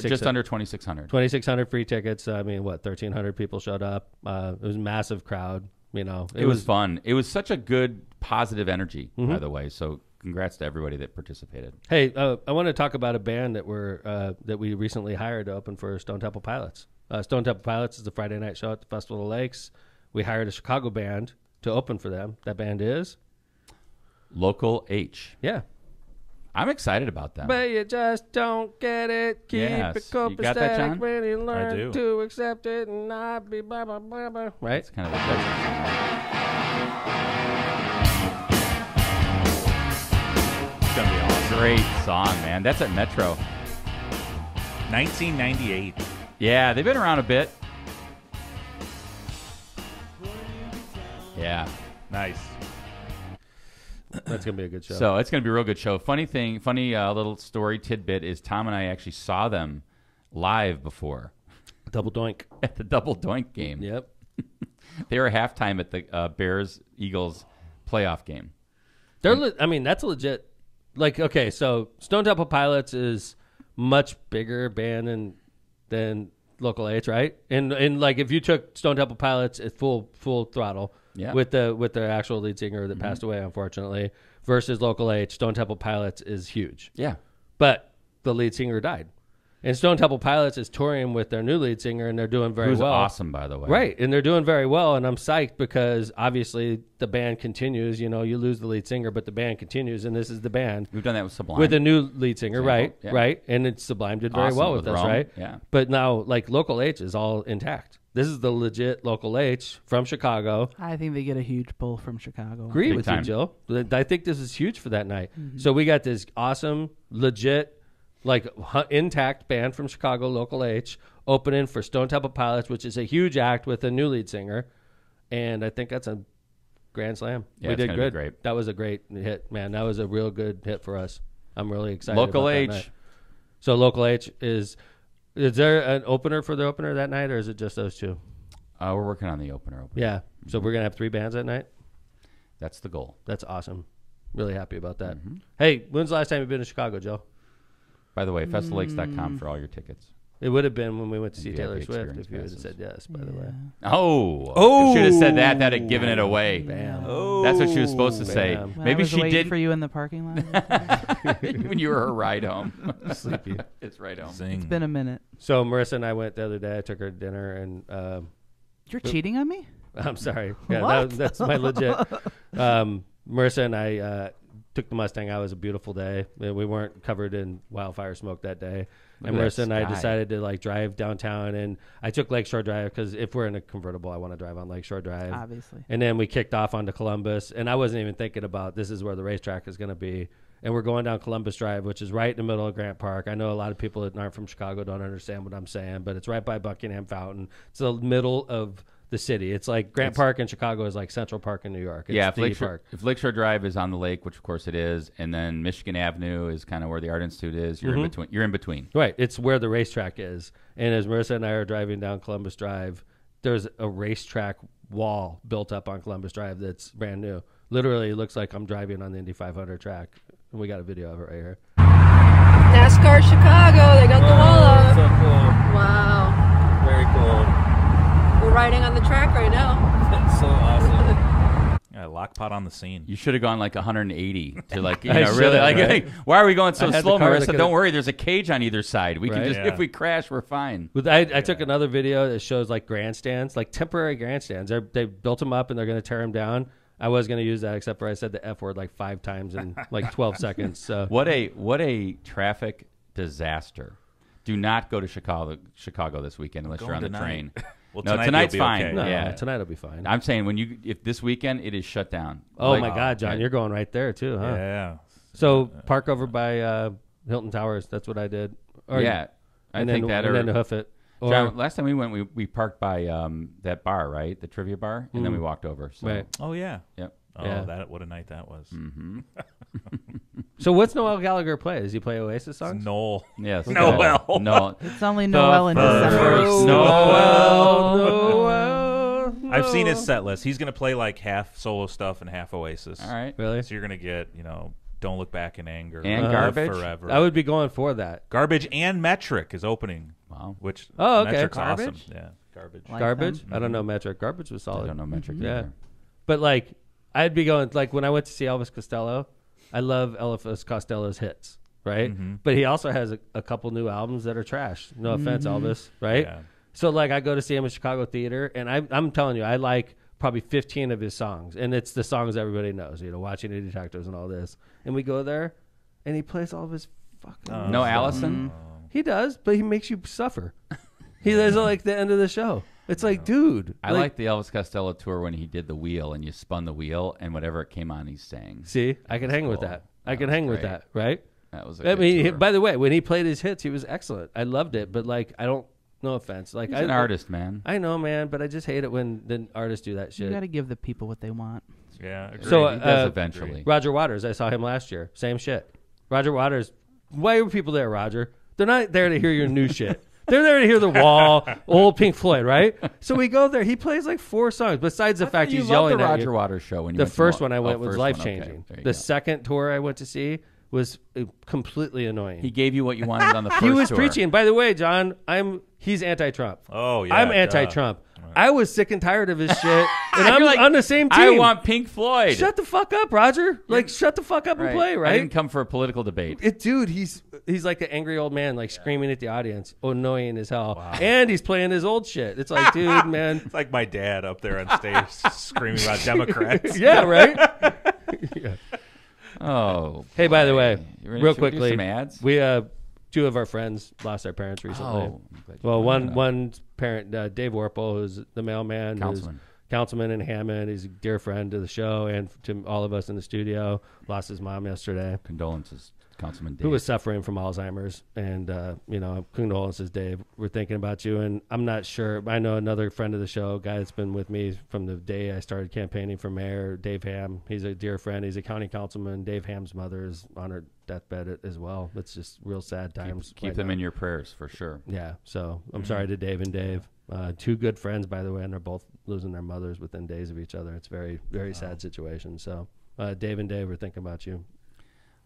just under 2,600. 2,600 free tickets. I mean, 1,300 people showed up. It was a massive crowd. It was fun. It was such a good, positive energy, by the way. So congrats to everybody that participated. Hey, I want to talk about a band that we recently hired to open for Stone Temple Pilots. Stone Temple Pilots is the Friday night show at the Festival of Lakes. We hired a Chicago band to open for them. That band is Local H. Yeah. I'm excited about them. But you just don't get it. Keep it copacetic you got that, John? when you I learn do. to accept it and not be blah, blah, blah, blah. Right? It's kind of a It's gonna be awesome. great song, man. That's at Metro. 1998. Yeah, they've been around a bit. Yeah. Nice. That's going to be a good show. So it's going to be a real good show. Funny little story tidbit is Tom and I actually saw them live before. Double doink. At the Double Doink game. Yep. They were halftime at the Bears-Eagles playoff game. That's legit. Like, okay, so Stone Temple Pilots is much bigger band than Local H, right? And like, if you took Stone Temple Pilots at full throttle, yeah, with the actual lead singer that passed away, unfortunately, versus Local H, Stone Temple Pilots is huge. Yeah. But the lead singer died. And Stone Temple Pilots is touring with their new lead singer, and they're doing very well. Who's awesome, by the way. Right, and they're doing very well, and I'm psyched because, obviously, the band continues. You lose the lead singer, but the band continues, and this is the band. We've done that with Sublime. With a new lead singer, right, yeah. right. And Sublime did very Awesome well with us, Rome. right? Yeah. But now, like, Local H is all intact. This is the legit Local H from Chicago. I think they get a huge pull from Chicago. Agree Big with time. you, Jill. I think this is huge for that night. Mm-hmm. So we got this awesome, legit, like intact band from Chicago, Local H, opening for Stone Temple Pilots, which is a huge act with a new lead singer. And I think that's a Grand Slam. Yeah, We it's did gonna be good. great. That was a great hit, man. That was a real good hit for us. I'm really excited. Local about that H. night. So Local H is there an opener for the opener that night, or is it just those two? We're working on the opener. Yeah. So we're gonna have 3 bands that night. That's the goal. That's awesome. Really happy about that. Mm-hmm. Hey, when's the last time you've been to Chicago, Joe? By the way, festivallakes.com for all your tickets. It would have been when we went to see VIP Taylor Swift experience if you would have passes. said yes, by the way. Oh. If she would have said that, that'd have given it away. Bam. That's what she was supposed to say. Bam. When I Maybe was she waiting did for you in the parking lot. when you were her ride home. Sleepy. It's right home. Zing. It's been a minute. So Marissa and I went the other day. I took her to dinner, and You're cheating on me? I'm sorry. Yeah, What? that's my legit. Marissa and I took the Mustang out. It was a beautiful day. We weren't covered in wildfire smoke that day. Look And at Marissa that and I sky. decided to like drive downtown, and I took Lakeshore Drive because if we're in a convertible, I want to drive on Lakeshore Drive. Obviously. And then we kicked off onto Columbus, and I wasn't even thinking about this is where the racetrack is going to be. And we're going down Columbus Drive, which is right in the middle of Grant Park. I know a lot of people that aren't from Chicago don't understand what I'm saying, but it's right by Buckingham Fountain. It's the middle of the city. It's like Grant Park in Chicago is like Central Park in New York. It's Yeah, the if Lakeshore Drive is on the lake, which of course it is, and then Michigan Avenue is kind of where the Art Institute is, you're in between. You're in between. Right. It's where the racetrack is. And as Marissa and I are driving down Columbus Drive, there's a racetrack wall built up on Columbus Drive that's brand new. Literally, it looks like I'm driving on the Indy 500 track. And we got a video of it right here. NASCAR Chicago, they got the wall up. So cool. Wow. Very cool. We're riding on the track right now. That's so awesome. Yeah, LOCPod on the scene. You should have gone like 180 to like, you I know, should really. have, Like, right? why are we going so I had slow, the car that Marissa? could've- Don't worry, there's a cage on either side. We can Right? just, Yeah. if we crash, we're fine. But I took another video that shows like grandstands, like temporary grandstands. They built them up and they're going to tear them down. I was going to use that, except for I said the F word like 5 times in like 12 seconds. So What a traffic disaster. Do not go to Chicago this weekend unless you're on the tonight. train. Well, No, tonight tonight's you'll be fine. okay. no, Yeah. tonight will be fine. I'm saying if this weekend it is shut down. Oh Like- my God, John, yeah. you're going right there too, huh? Yeah. So park over by Hilton Towers. That's what I did. Or, Yeah, I and think then, that. and then hoof it. Or, John, last time we went, we parked by that bar, right? The trivia bar, and then we walked over. So. Right. Oh, yeah. Yep. Oh, Yeah. what a night that was. So what's Noel Gallagher play? Does he play Oasis songs? Noel. Yes. Noel. No. It's only Noel in December. first Noel. I've seen his set list. He's going to play like half solo stuff and half Oasis. All right. Really? So you're going to get, Don't Look Back in Anger. And Live Garbage? Forever. I would be going for that. Garbage and Metric is opening. Wow. Which Oh, okay. Metric's Garbage? awesome. Yeah, Garbage. Like Garbage? them. I don't know Metric. Garbage was I solid. don't know metric Yeah. either. But like, I'd be going like when I went to see Elvis Costello. I love Elvis Costello's hits, right? But he also has a couple new albums that are trash. No offense, Elvis, right? Yeah. So like, I go to see him at Chicago Theater, and I'm telling you, I like probably 15 of his songs, and it's the songs everybody knows. Watching the Detectives and all this. And we go there, and he plays all of his fucking. No Allison? He does, but he makes you suffer. He does it like the end of the show. It's like, dude. I like the Elvis Costello tour when he did the wheel and you spun the wheel and whatever it came on, he sang. See, I can hang with cool. that. I That can was hang with great. that, right? That was a I good mean, tour. by the way, when he played his hits, he was excellent. I loved it, but like, I don't. No offense, like He's an artist, man. I know, man, but I just hate it when the artists do that You shit. got to give the people what they want. Yeah, agreed. So, He does eventually. Roger Waters, I saw him last year. Same shit. Roger Waters. Why are people there, Roger? They're not there to hear your new shit. They're there to hear The Wall, old Pink Floyd, right? So we go there. He plays like 4 songs. Besides the fact you he's loved yelling the at Roger you. Waters show when you The went to first one. one I went was First one, life okay. changing. There you The go. second tour I went to see was completely annoying. He gave you what you wanted on the first He was tour. preaching. By the way, John, he's anti-Trump. Oh, yeah. I'm duh. anti-Trump. I was sick and tired of his shit, and I'm You're like, on the same team. I want Pink Floyd. Shut the fuck up, Roger. Like, shut the fuck up and play, I right? didn't come for a political debate. Dude, he's like an angry old man, like screaming at the audience, annoying as hell. And he's playing his old shit. It's like, dude, man. It's like my dad up there on stage screaming about Democrats. Yeah, right? Oh. Hey, by the way, You ready real to do quickly, some ads? we 2 of our friends lost their parents recently. Oh, I'm glad you Well, brought that up. one parent, Dave Warple, who's the mailman, Councilman. councilman in Hammond. He's a dear friend to the show and to all of us in the studio. Lost his mom yesterday. Condolences Councilman Dave. who was suffering from Alzheimer's. And, condolences, Dave. We're thinking about you. And I'm not sure. I know another friend of the show, guy that's been with me from the day I started campaigning for mayor, Dave Ham. He's a dear friend. He's a county councilman. Dave Ham's mother is on her deathbed as well. It's just real sad times. Keep them in your prayers, for sure. Yeah. So I'm sorry to Dave and Dave. Two good friends, by the way, and they're both losing their mothers within days of each other. It's very, very sad situation. So Dave and Dave, we're thinking about you.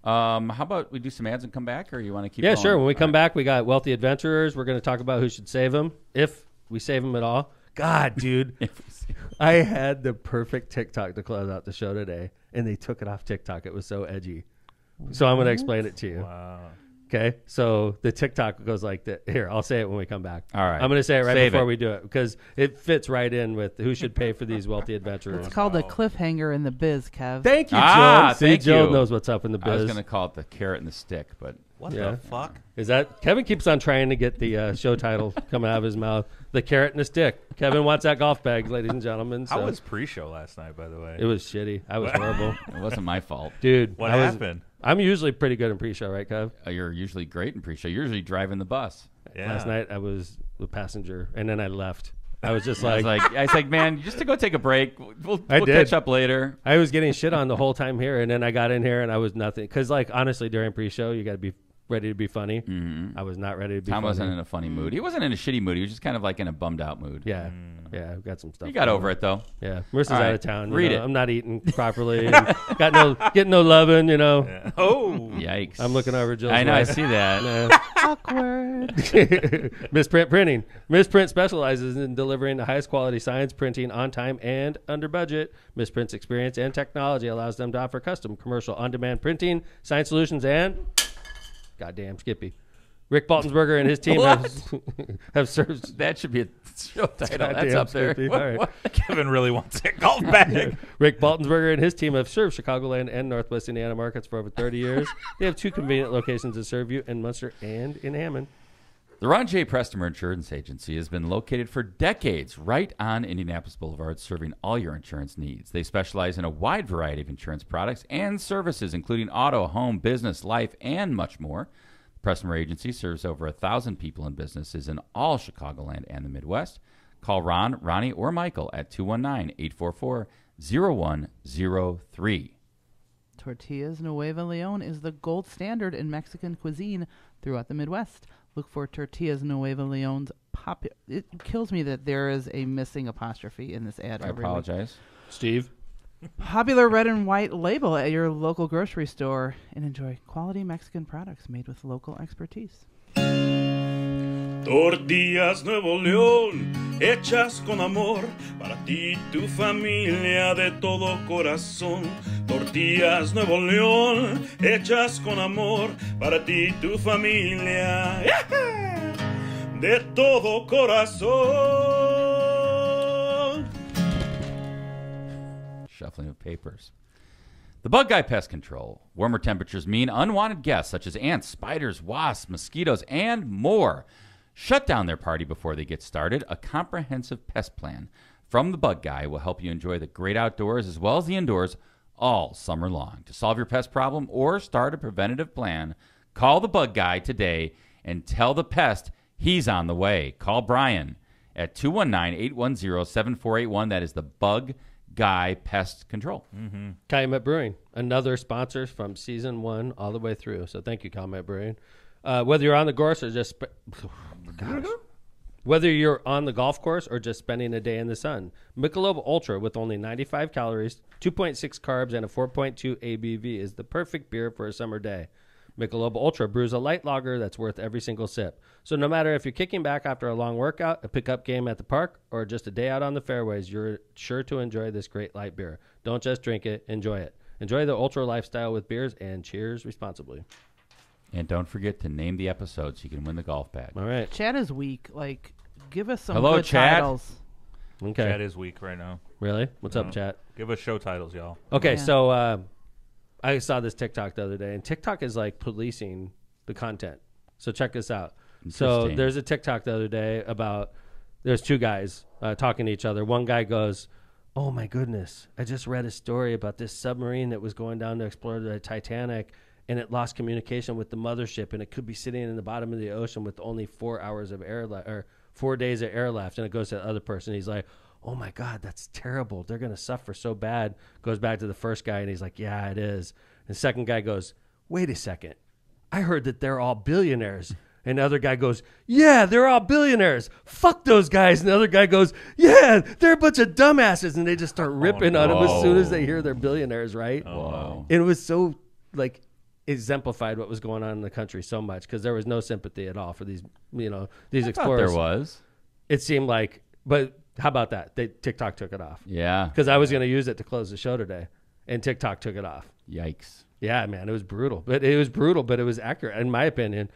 How about we do some ads and come back, or you want to keep Yeah, going? sure. When we come back, we got Wealthy Adventurers. We're going to talk about who should save them, if we save them at all. God, dude. I had the perfect TikTok to close out the show today, and they took it off TikTok. It was so edgy. So I'm going to explain it to you. Wow. Okay, so the TikTok goes like that. Here, I'll say it when we come back. All right. I'm going to say it right Save before it. we do it because it fits right in with who should pay for these wealthy adventurers. It's called a cliffhanger in the biz, Kev. Thank you, Joe. See, Thank Joe you. knows what's up in the biz. I was going to call it the carrot and the stick, but What Yeah. the fuck? Is that Kevin keeps on trying to get the show title coming out of his mouth? The carrot and the stick. Kevin wants that golf bag, ladies and gentlemen. How So was pre-show last night, by the way? it was shitty. I was horrible, it wasn't my fault. dude. What I was- happened? I'm usually pretty good in pre-show, right, Kev? You're usually great in pre-show. You're usually driving the bus. Yeah. Last night I was the passenger, and then I left. I was just I was like, man, just to go take a break. We'll I did. catch up later. I was getting shit on the whole time here, and then I got in here and I was nothing. Because, like, honestly, during pre-show, you got to be ready to be funny. I was not ready to be Tom funny. wasn't in a funny mood. He wasn't in a shitty mood. He was just kind of like in a bummed out mood. Yeah, yeah, I've got some stuff. He got going over on. it though. Yeah, Marissa's All out right. of town. Read it. I'm not eating properly. And getting no loving. Yeah. Oh. Yikes! I'm looking over Jill's I know. I wife. see that. Yeah. Awkward. Misprint Printing. Misprint specializes in delivering the highest quality science printing on time and under budget. Misprint's experience and technology allows them to offer custom, commercial, on-demand printing, science solutions, and goddamn Skippy. Rick Baltonsberger and his team have served. That should be a show title. That's Goddamn up there. Skippy. What- All right. what? Kevin really wants that golf bag. Rick Baltonsberger and his team have served Chicagoland and Northwest Indiana markets for over 30 years. They have 2 convenient locations to serve you in Munster and in Hammond. The Ron J. Prestimer Insurance Agency has been located for decades right on Indianapolis Boulevard, serving all your insurance needs. They specialize in a wide variety of insurance products and services, including auto, home, business, life, and much more. The Prestimer Agency serves over 1,000 people and businesses in all Chicagoland and the Midwest. Call Ron, Ronnie, or Michael at 219-844-0103. Tortillas Nueva Leon is the gold standard in Mexican cuisine throughout the Midwest. Look for Tortillas Nueva Leon's popular. It kills me that there is a missing apostrophe in this ad. I every week. apologize. Steve? Popular red and white label at your local grocery store and enjoy quality Mexican products made with local expertise. Tortillas Nuevo León, hechas con amor, para ti y tu familia de todo corazón. Tortillas Nuevo León, hechas con amor, para ti y tu familia, de todo corazón. Shuffling of papers. The Bug Guy Pest Control. Warmer temperatures mean unwanted guests such as ants, spiders, wasps, mosquitoes, and more. Shut down their party before they get started. A comprehensive pest plan from the Bug Guy will help you enjoy the great outdoors as well as the indoors all summer long. To solve your pest problem or start a preventative plan, call the Bug Guy today and tell the pest he's on the way. Call Brian at 219-810-7481. That is the Bug Guy Pest Control. Calumet Brewing, another sponsor from season 1 all the way through. So thank you, Calumet Brewing. Whether you're on the course or just whether you're on the golf course or just spending a day in the sun, Michelob Ultra with only 95 calories, 2.6 carbs, and a 4.2 ABV is the perfect beer for a summer day. Michelob Ultra brews a light lager that's worth every single sip. So no matter if you're kicking back after a long workout, a pickup game at the park, or just a day out on the fairways, you're sure to enjoy this great light beer. Don't just drink it, enjoy it. Enjoy the Ultra lifestyle with beers, and cheers responsibly. And don't forget to name the episode so you can win the golf bag. All right. Chat is weak. Like, give us some Hello, good chat. titles. Okay. Chat is weak right now. Really? What's up, chat? Give us show titles, y'all. Okay, Yeah. so I saw this TikTok the other day, and TikTok is like policing the content. So check this out. So Interesting. there's a TikTok the other day about there's 2 guys talking to each other. One guy goes, "Oh my goodness, I just read a story about this submarine that was going down to explore the Titanic, and it lost communication with the mothership, and it could be sitting in the bottom of the ocean with only 4 hours of air left, or 4 days of air left. And it goes to the other person. He's like, oh my God, that's terrible. They're going to suffer so bad. Goes back to the first guy, and he's like, yeah, it is. And the second guy goes, wait a second. I heard that they're all billionaires. And the other guy goes, yeah, they're all billionaires. Fuck those guys. And the other guy goes, yeah, they're a bunch of dumbasses. And they just start ripping on them as soon as they hear they're billionaires, right? Whoa. It was so, like, exemplified what was going on in the country so much, because there was no sympathy at all for these, these explorers. There was. It seemed like, but how about that? TikTok took it off. Yeah. Because I was going to use it to close the show today, and TikTok took it off. Yikes. Yeah, man, it was brutal. But it was accurate, in my opinion.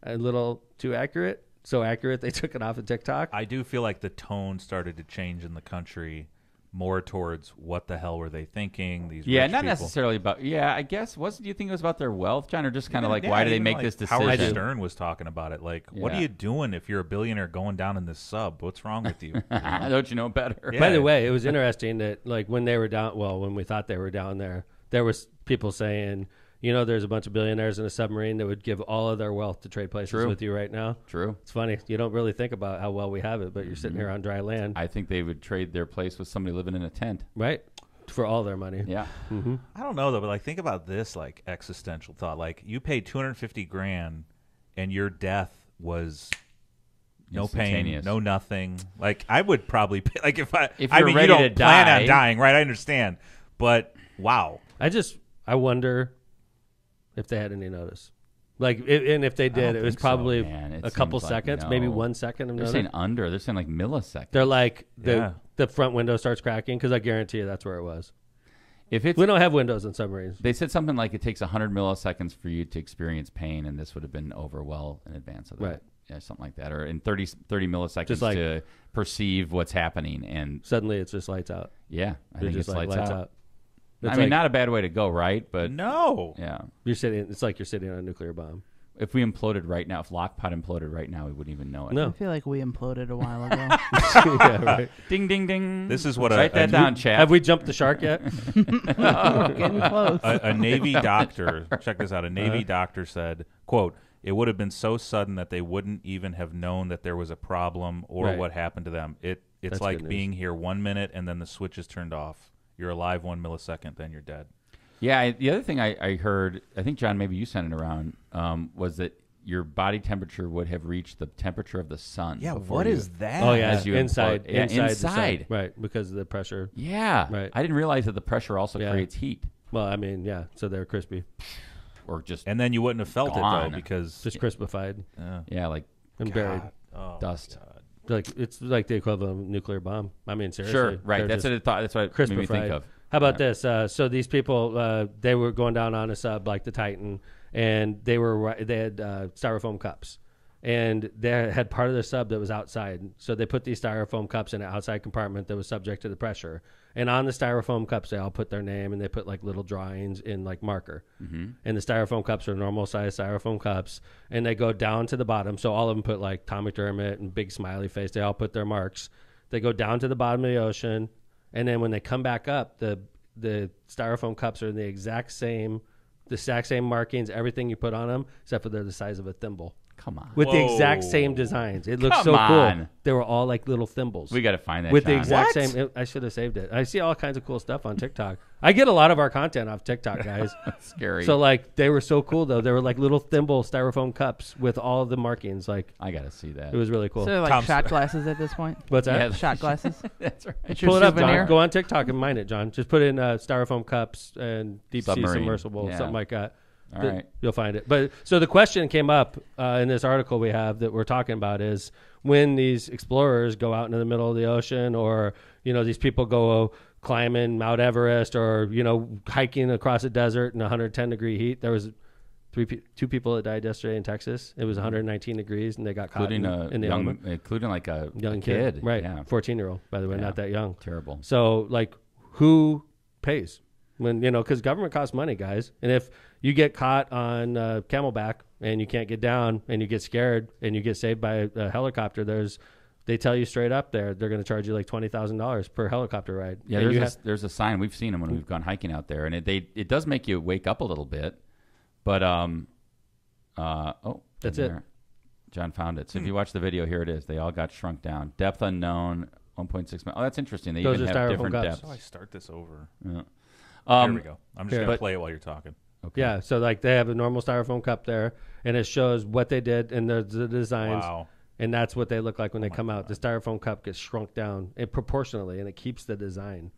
A little too accurate. So accurate, they took it off of TikTok. I do feel like the tone started to change in the country more towards what the hell were they thinking? These not people. necessarily about. Yeah, I guess. Do you think it was about their wealth, John, or just kind of like why did they make this decision? Howard Stern was talking about it. Like, what are you doing if you're a billionaire going down in this sub? What's wrong with you? Don't you know better? Yeah. By the way, it was interesting that, like, when they were down, when we thought they were down there, there was people saying, there's a bunch of billionaires in a submarine that would give all of their wealth to trade places with you right now. True. It's funny. You don't really think about how well we have it, but you're sitting here on dry land. I think they would trade their place with somebody living in a tent. Right. For all their money. Yeah. Mm-hmm. I don't know, though, but, like, think about this, like, existential thought. Like, you paid $250,000 and your death was no pain, no nothing. Like, I would probably pay, like, if you're you ready don't to plan die. on dying, right? I understand. But, wow. I wonder if they had any notice. Like, and if they did, it was probably a couple seconds, maybe 1 second. They're saying They're saying like milliseconds. They're like the front window starts cracking, because I guarantee you that's where it was. We don't have windows in submarines. They said something like it takes 100 milliseconds for you to experience pain, and this would have been over well in advance of that. Right. Yeah, something like that, or in 30 milliseconds to perceive what's happening, and suddenly it's just lights out. Yeah, I think it's lights out. It's not a bad way to go, right? But no, yeah, it's like you're sitting on a nuclear bomb. If we imploded right now, if LOCPod imploded right now, we wouldn't even know it. No. I feel like we imploded a while ago. Yeah, right. Ding, ding, ding. This is what write that down, chat. Have we jumped the shark yet? Getting close. A Navy doctor, check this out. A Navy doctor said, quote, "It would have been so sudden that they wouldn't even have known that there was a problem or what happened to them. It's That's like being here 1 minute and then the switch is turned off. You're alive 1 millisecond, then you're dead." Yeah, the other thing I heard, I think, John, maybe you sent it around, was that your body temperature would have reached the temperature of the sun. Yeah, what is that? Oh, yeah, As you inside the sun. inside. Right, because of the pressure. Yeah. Right. I didn't realize that the pressure also creates heat. Well, I mean, yeah, so they're crispy. Or just And then you wouldn't have felt gone. it, though, because... Just crispified yeah, like and buried. dust. Like, it's like the equivalent of a nuclear bomb. I mean, seriously. Sure, right. That's what it thought. That's what it made me think of. How about this? So these people, they were going down on a sub like the Titan, and they had styrofoam cups, and they had part of the sub that was outside. So they put these styrofoam cups in an outside compartment that was subject to the pressure. And on the styrofoam cups, they all put their name, and they put like little drawings in like marker. Mm-hmm. And the styrofoam cups are normal size styrofoam cups, and they go down to the bottom. So all of them put like Tom McDermott and big smiley face. They all put their marks. They go down to the bottom of the ocean. And then when they come back up, the styrofoam cups are the exact same markings, everything you put on them, except for they're the size of a thimble. Come on. With the exact same designs. It looks so cool. They were all like little thimbles. We got to find that, with John. the exact same. I should have saved it. I see all kinds of cool stuff on TikTok. I get a lot of our content off TikTok, guys. That's scary. So like they were so cool though. They were like little thimble styrofoam cups with all of the markings. Like I got to see that. It was really cool. So like shot glasses at this point? What's that? Yeah, shot glasses? That's right. It's Pull your it up, souvenir? John. Go on TikTok and mine it, John. Just put in styrofoam cups and deep sea submersible, something like that. All right. You'll find it. But so the question came up in this article we have that we're talking about is when these explorers go out into the middle of the ocean, or these people go climbing Mount Everest, or hiking across a desert in 110-degree heat. There was two people that died yesterday in Texas. It was 119 degrees, and they got caught in the element. Including like a young kid. Right, yeah. 14-year-old, by the way, not that young. Terrible. So like, who pays? When because government costs money, guys. And if you get caught on Camelback and you can't get down, and you get scared and you get saved by a helicopter, they tell you straight up they're going to charge you like $20,000 per helicopter ride. Yeah, there's a sign. We've seen them when we've gone hiking out there, and it does make you wake up a little bit. But That's it. John found it. So if you watch the video, here it is. They all got shrunk down. Depth unknown, 1.6 miles. Oh, that's interesting. They Those even are have styrofoam different cups. depths. So I start this over. Yeah. Here we go. I'm just here. going to play it while you're talking. Okay. Yeah, so like they have a normal styrofoam cup there, and it shows what they did and the designs. Wow. And that's what they look like when they come out. The styrofoam cup gets shrunk down proportionally, and it keeps the design.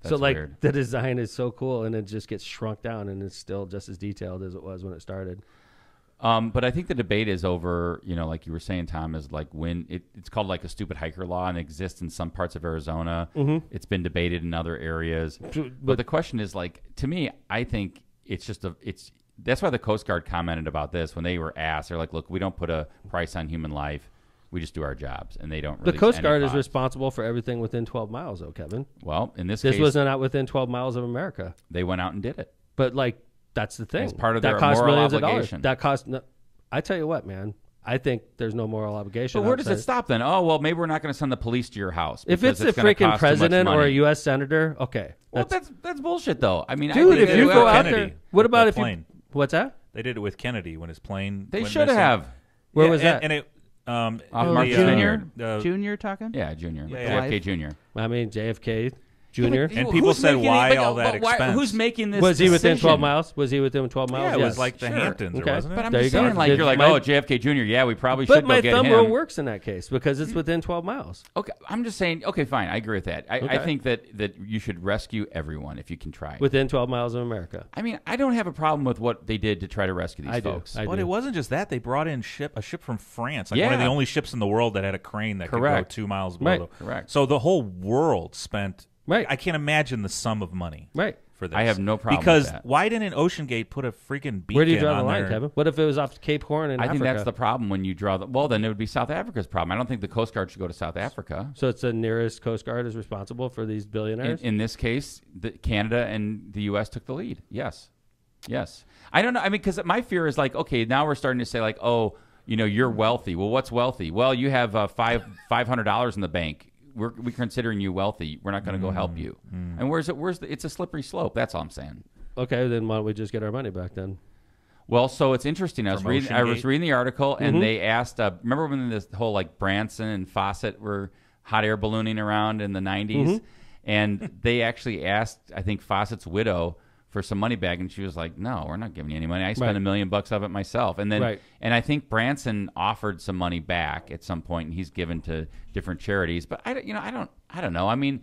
So That's like weird. the design is so cool, and it just gets shrunk down, and it's still just as detailed as it was when it started. But I think the debate is over, like you were saying, Tom, is like when it's called like a stupid hiker law and exists in some parts of Arizona. Mm-hmm. It's been debated in other areas. But the question is like, to me, I think it's just that's why the Coast Guard commented about this when they were asked. They're like, look, we don't put a price on human life. We just do our jobs, and they don't really. The Coast Guard is responsible for everything within 12 miles, though, Kevin. Well, in this This case, was not within 12 miles of America. they went out and did it. But like that's the thing. It's part of that their costs moral millions obligation. of dollars. That cost. No, I tell you what, man. I think there's no moral obligation. But where does it outside- stop then? Oh, well, maybe we're not going to send the police to your house. If because it's the gonna freaking cost too much president or a money. U.S. senator, okay. Well, that's bullshit, though. I mean, I Dude, think if you that- go out Kennedy there, what with about the if plane. you? What's that? They did it with Kennedy when his plane They went should missing. have. Where was that? And it Mark the, Jr.? Junior talking? Yeah, Junior. Yeah, JFK Jr. I mean, JFK Jr. And people said, why all that why, expense? who's making this Was he within decision? 12 miles? Was he within 12 miles? Yeah, it Yes. was like the Sure. Hamptons, Okay. wasn't it? But I'm There just you go. saying, like, Did you're like, my- JFK Jr., yeah, we probably But should my go get thumb him. rule works in that case because it's within 12 miles. Okay, I'm just saying, okay, fine, I agree with that. I Okay. think that you should rescue everyone if you can try. Within 12 miles of America. I mean, I don't have a problem with what they did to try to rescue these I do. folks. I But do. it wasn't just that. They brought in a ship from France, like one of Yeah. the only ships in the world that had a crane that Correct. could go 2 miles below. Right. Correct. So the whole world spent. Right. I can't imagine the sum of money. Right. For this. I have no problem because with that. why didn't OceanGate put a freaking beacon Where do you draw the on line, there? Kevin? What if it was off Cape Horn in I Africa? think that's the problem when you draw the. Well, then it would be South Africa's problem. I don't think the Coast Guard should go to South Africa. So it's the nearest Coast Guard is responsible for these billionaires? In this case, Canada and the U.S. took the lead. Yes. I don't know. I mean, because my fear is like, okay, now we're starting to say like, oh, you're wealthy. Well, what's wealthy? Well, you have $500 in the bank. We're considering you wealthy. We're not going to go help you. And it's a slippery slope. That's all I'm saying. Okay, then why don't we just get our money back then? Well, so it's interesting. I was From reading the article, and Mm-hmm. they asked. Remember when this whole like Branson and Fawcett were hot air ballooning around in the '90s, Mm-hmm. and they actually asked, I think, Fawcett's widow for some money back, and she was like, "No, we're not giving you any money. I spent Right. $1 million of it myself." And then, Right. and I think Branson offered some money back at some point, and he's given to different charities. But I don't know. I mean.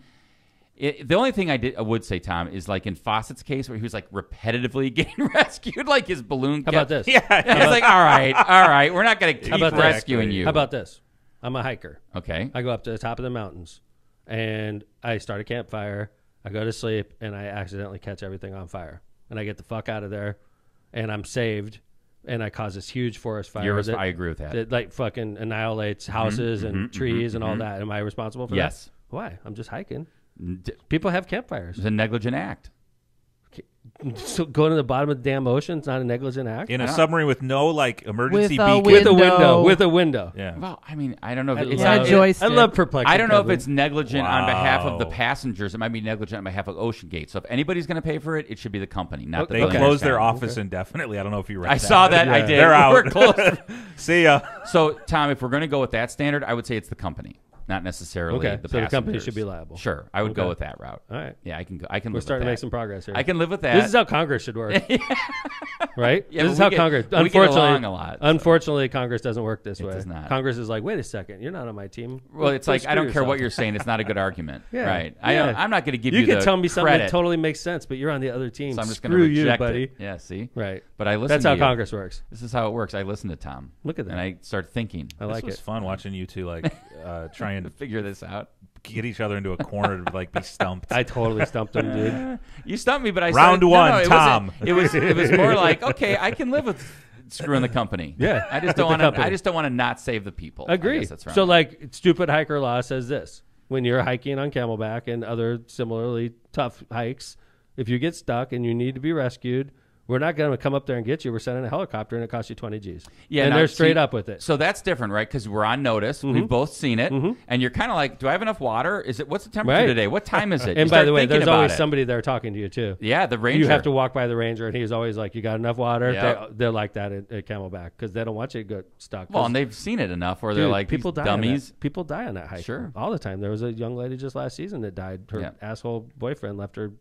The only thing I would say, Tom, is like in Fawcett's case where he was like repetitively getting rescued, like his balloon. How about this? Yeah, it's like all right, we're not going to keep about this? rescuing you. How about this? I'm a hiker. Okay, I go up to the top of the mountains, and I start a campfire. I go to sleep, and I accidentally catch everything on fire. And I get the fuck out of there, and I'm saved, and I cause this huge forest fire. I agree with that. That like fucking annihilates houses and trees and all that. Am I responsible for Yes. that? Why? I'm just hiking. People have campfires. It's a negligent act. So going to the bottom of the damn ocean is not a negligent act? In a submarine with no like emergency With a beacon. With a window. window. With a window. Yeah. Well, I mean, I don't know if it's Yeah, not- joystick. I love perplexity. I don't know if Kevin. it's negligent on behalf of the Wow. passengers. It might be negligent on behalf of OceanGate. So if anybody's going to pay for it, it should be the company, not the They billionaire closed their family. office indefinitely. I don't know if you read I that. saw that. I Yeah. did. They're out. We're closed. See ya. So, Tom, if we're going to go with that standard, I would say it's the company, not necessarily Okay, the so the company passengers. should be liable. Sure, I would Okay. go with that route. All right. Yeah, I can go. I can. We're live starting to with make that. some progress here. I can live with that. This is how Congress should work. Right? Yeah, This is but how we Congress. we get Unfortunately, along a lot, so. unfortunately, Congress doesn't work this It way. does not. Congress is like, wait a second, you're not on my team. Well, it's Go like I don't screw care what yourself. you're saying. It's not a good argument, Yeah. right? Yeah. I'm not going to give You you can the tell me something credit, that totally makes sense, but you're on the other team. so I'm just going to Screw reject you, buddy. it. Yeah, see, Right. But I listen. That's to how you. Congress works. This is how it works. I listen to Tom. Look at that. And I start thinking. I like This was it. fun watching you two like try and Figure this out. get each other into a corner to like be stumped. I totally stumped him, dude. You stumped me, but I Round started, one, no, it Tom. wasn't- It was more like, okay, I can live with screwing the company. Yeah, I just with don't the want to. company. I just don't want to not save the people. I Agree. guess that's right. So, like, stupid hiker law says this: when you're hiking on Camelback and other similarly tough hikes, if you get stuck and you need to be rescued, we're not going to come up there and get you. We're sending a helicopter, and it costs you 20 G's. Yeah, and now, they're straight up with it. So that's different, right? Because we're on notice. We've both seen it, and you're kind of like, "Do I have enough water? Is it? What's the temperature today? What time is it?" And by the way, there's always somebody there talking to you too. Yeah, the ranger. You have to walk by the ranger, and he's always like, "You got enough water?" Yep. They're like that at Camelback because they don't want you to get stuck. Well, and they've seen it enough where they're like, people die dummies. People die on that hike. Sure, all the time. There was a young lady just last season that died. Her asshole boyfriend left her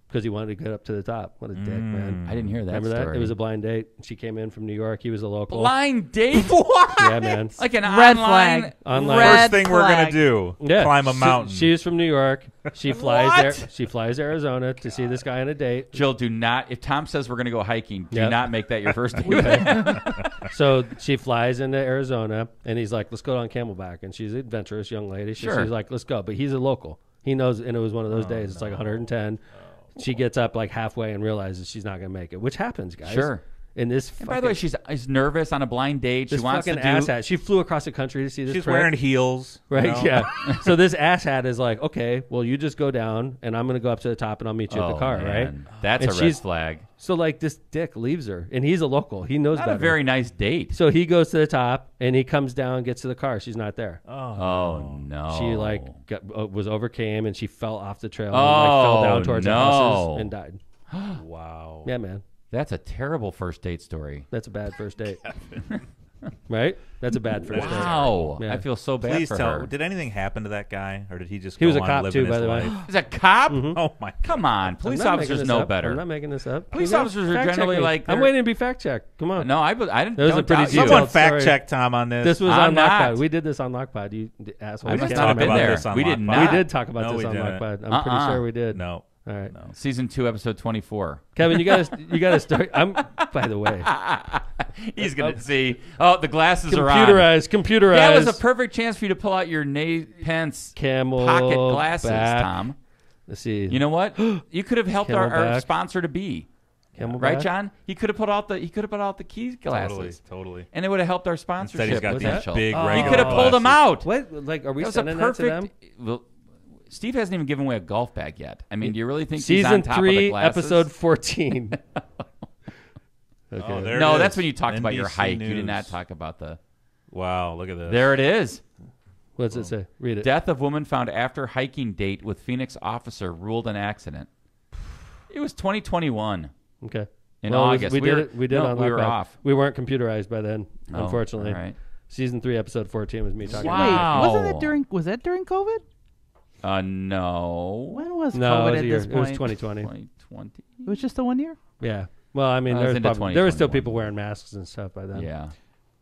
because he wanted to get up to the top. What a dick, man. I didn't hear that Remember story. that? It was a blind date. She came in from New York. He was a local. Blind date? What? Yeah, man. Like an red online flag. Online. First thing we're going to do, climb a mountain. She's from New York. She flies there. She flies to Arizona to see this guy on a date. Jill, do not, if Tom says we're going to go hiking, do not make that your first date. So she flies into Arizona, and he's like, let's go on Camelback. And she's an adventurous young lady. So she's like, let's go. But he's a local. He knows, and it was one of those days. It's like 110. She gets up like halfway and realizes she's not going to make it, which happens, guys. Sure. And this, and by the way, she's nervous on a blind date. She wants to do. Asshat. She flew across the country to see this. She's wearing heels, right? You know? Yeah. So this asshat is like, okay, well, you just go down, and I'm going to go up to the top, and I'll meet you at the car, right? That's a red flag. So like this dick leaves her, and he's a local. He knows not better. A very nice date. So he goes to the top, and he comes down, gets to the car. She's not there. Oh no! She like was overcame, and she fell off the trail. And like fell down towards her houses and died. Wow. Yeah, man. That's a terrible first date story. That's a bad first date. Right? That's a bad first date. Wow. Yeah. I feel so bad Please for tell. her. Did anything happen to that guy, or did he just? He was go a on cop living too, by his the way. life? He's a cop? Oh my! Come on, police officers know better. I'm not making this up. Police officers are generally like. I'm waiting to be fact checked. Come on. No, I didn't. That was a pretty detailed Someone fact story. check Tom on this. This was I'm on not. LOCPod. We did this on LOCPod. You asshole. I must didn't not have talk been about there. this on We did LOCPod. not. We did talk about No, this we on didn't. LOCPod. I'm pretty sure we did. No. All right. No. Season 2, episode 24. Kevin, you got to start. By the way, He's gonna see. Oh, the glasses are on. Computerized. That was a perfect chance for you to pull out your Pence Camel pocket glasses, back. Tom. Let's see. You know what? You could have helped our Camelback. sponsor to be. Camelback. Right, John? He could have put out the key glasses. Totally. And it would have helped our sponsorship Instead, he's got these potential. big Oh. You regular could have pulled them glasses. out. What? Like, are we That was a sending that to them? perfect. Well, Steve hasn't even given away a golf bag yet. I mean, do you really think he's Season on top 3, of the glasses? episode 14. Okay. Oh, there No, it that's is. when you talked about your NBC hike. You did News. not talk about the. Wow, look at this. There it is. What's it say? Read it. Death of woman found after hiking date with Phoenix officer ruled an accident. It was 2021 Okay. in Well, August. We did it. We did no, on we were LOCPod. off. We weren't computerized by then, Oh, unfortunately. all right. Season 3, episode 14 was me talking about Wow. Wait, wasn't it during? Was that during COVID? No. When was it. No, COVID it was, at a year. this It was point? 2020. 2020. It was just the 1 year. Yeah. Well, I mean, I there was was, into there were still 2021. people wearing masks and stuff by then. Yeah.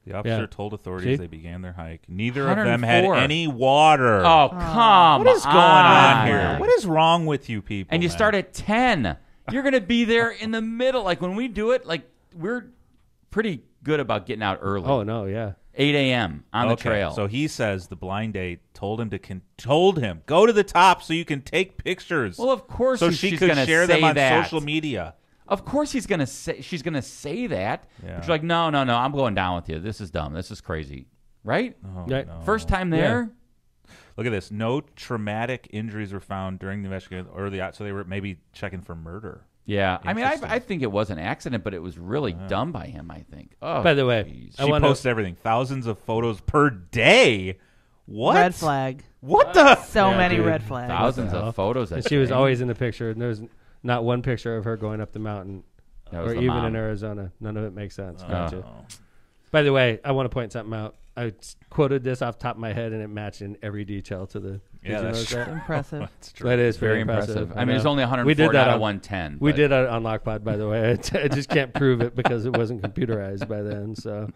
The officer Yeah. told authorities See? they began their hike. Neither of them had 104. any water. Oh, come What is going on here? What is wrong with you people? And you man? start at 10. You're going to be there in the middle. Like when we do it, like we're pretty good about getting out early. Oh, no, yeah. 8 a.m. on the Okay, trail. So he says the blind date told him go to the top so you can take pictures. well, of course so she's she could gonna share them say on that. social media. Of course she's going to say that. Yeah. But you're like, no, I'm going down with you. This is dumb. This is crazy. Right? Oh, Right. no. First time there? Look at this. No traumatic injuries were found during the investigation, so they were maybe checking for murder. Yeah. I mean, Interesting. I think it was an accident, but it was really dumb by him, I think. Oh, By the way, geez. I She wanna- posted everything. Thousands of photos per day. What? Red flag. What the? So Yeah, many dude. red flags. Thousands of photos. I She was think. always in the picture, and there's not one picture of her going up the mountain, That was or the even mom. in Arizona. None of it makes sense. Oh. Gotcha. By the way, I want to point something out. I quoted this off the top of my head, and it matched in every detail to the. Yeah, did you that's notice that? Impressive. That's true. That is Very very impressive. I mean, know. there's only 104 We did that out of on- 110. We but- did it on LOCPod, by the way. I just can't prove it because it wasn't computerized by then. So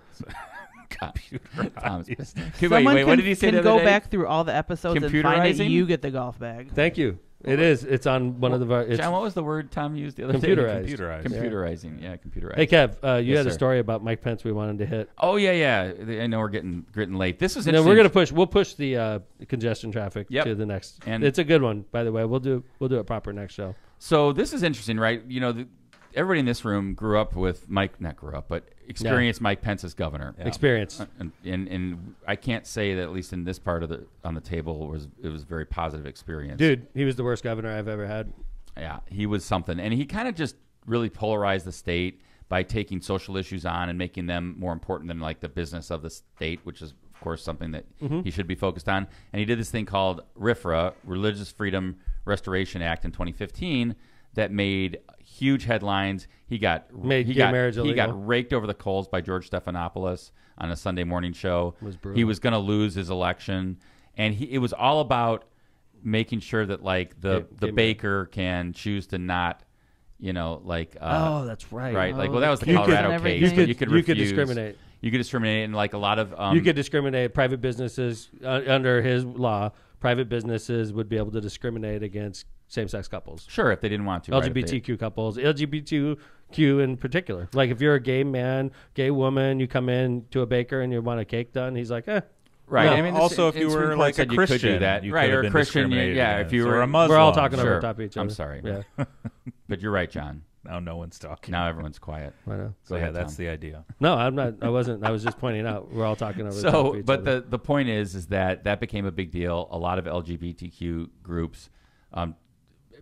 Tom's- Wait, Someone what did he say can the other go day? back through all the episodes and find it. Computerizing? You get the golf bag. thank you. It is. It's on one of the. It's, John, what was the word Tom used the other day? Computerized. Computerizing. Yeah, computerized. Hey Kev, you Yes, had a sir. story about Mike Pence we wanted to hit. Oh yeah. I know we're getting late. This is No, interesting. we're gonna push. We'll push the congestion traffic Yep. to the next. And- it's a good one, by the way. We'll do it proper next show. So this is interesting, right? You know, everybody in this room grew up with Mike. Not grew up, but experienced Mike Pence as governor. Experience. And I can't say that at least in this part of on the table it was a very positive experience. Dude, he was the worst governor I've ever had. Yeah, he was something, and he kind of just really polarize the state by taking social issues on and making them more important than like the business of the state, which is of course something that he should be focused on. And he did this thing called RFRA, Religious Freedom Restoration Act, in 2015 that made huge headlines. He got raked over the coals by George Stephanopoulos on a Sunday morning show. He was going to lose his election, and it was all about making sure that like the baker can choose to not, oh, that's right. Right. Like, well, that was the Colorado case. You could discriminate. You could discriminate, and like a lot of you could discriminate. Private businesses under his law, private businesses would be able to discriminate against same-sex couples. Sure, if they didn't want to. LGBTQ couples, LGBTQ in particular. Like if you're a gay man, gay woman, you come in to a baker and you want a cake done, he's like, eh. Right. No. I mean, also, if you were like a Christian, you could do that. You right, could or have a been Christian, discriminated if you were a Muslim. We're all talking sure. over top of each other. I'm sorry. Yeah. But you're right, John. Now no one's talking. Now everyone's quiet. I know. So yeah, that's the idea. No, I'm not. I wasn't. I was just pointing out we're all talking over the top of each but other. the point is that became a big deal. A lot of LGBTQ groups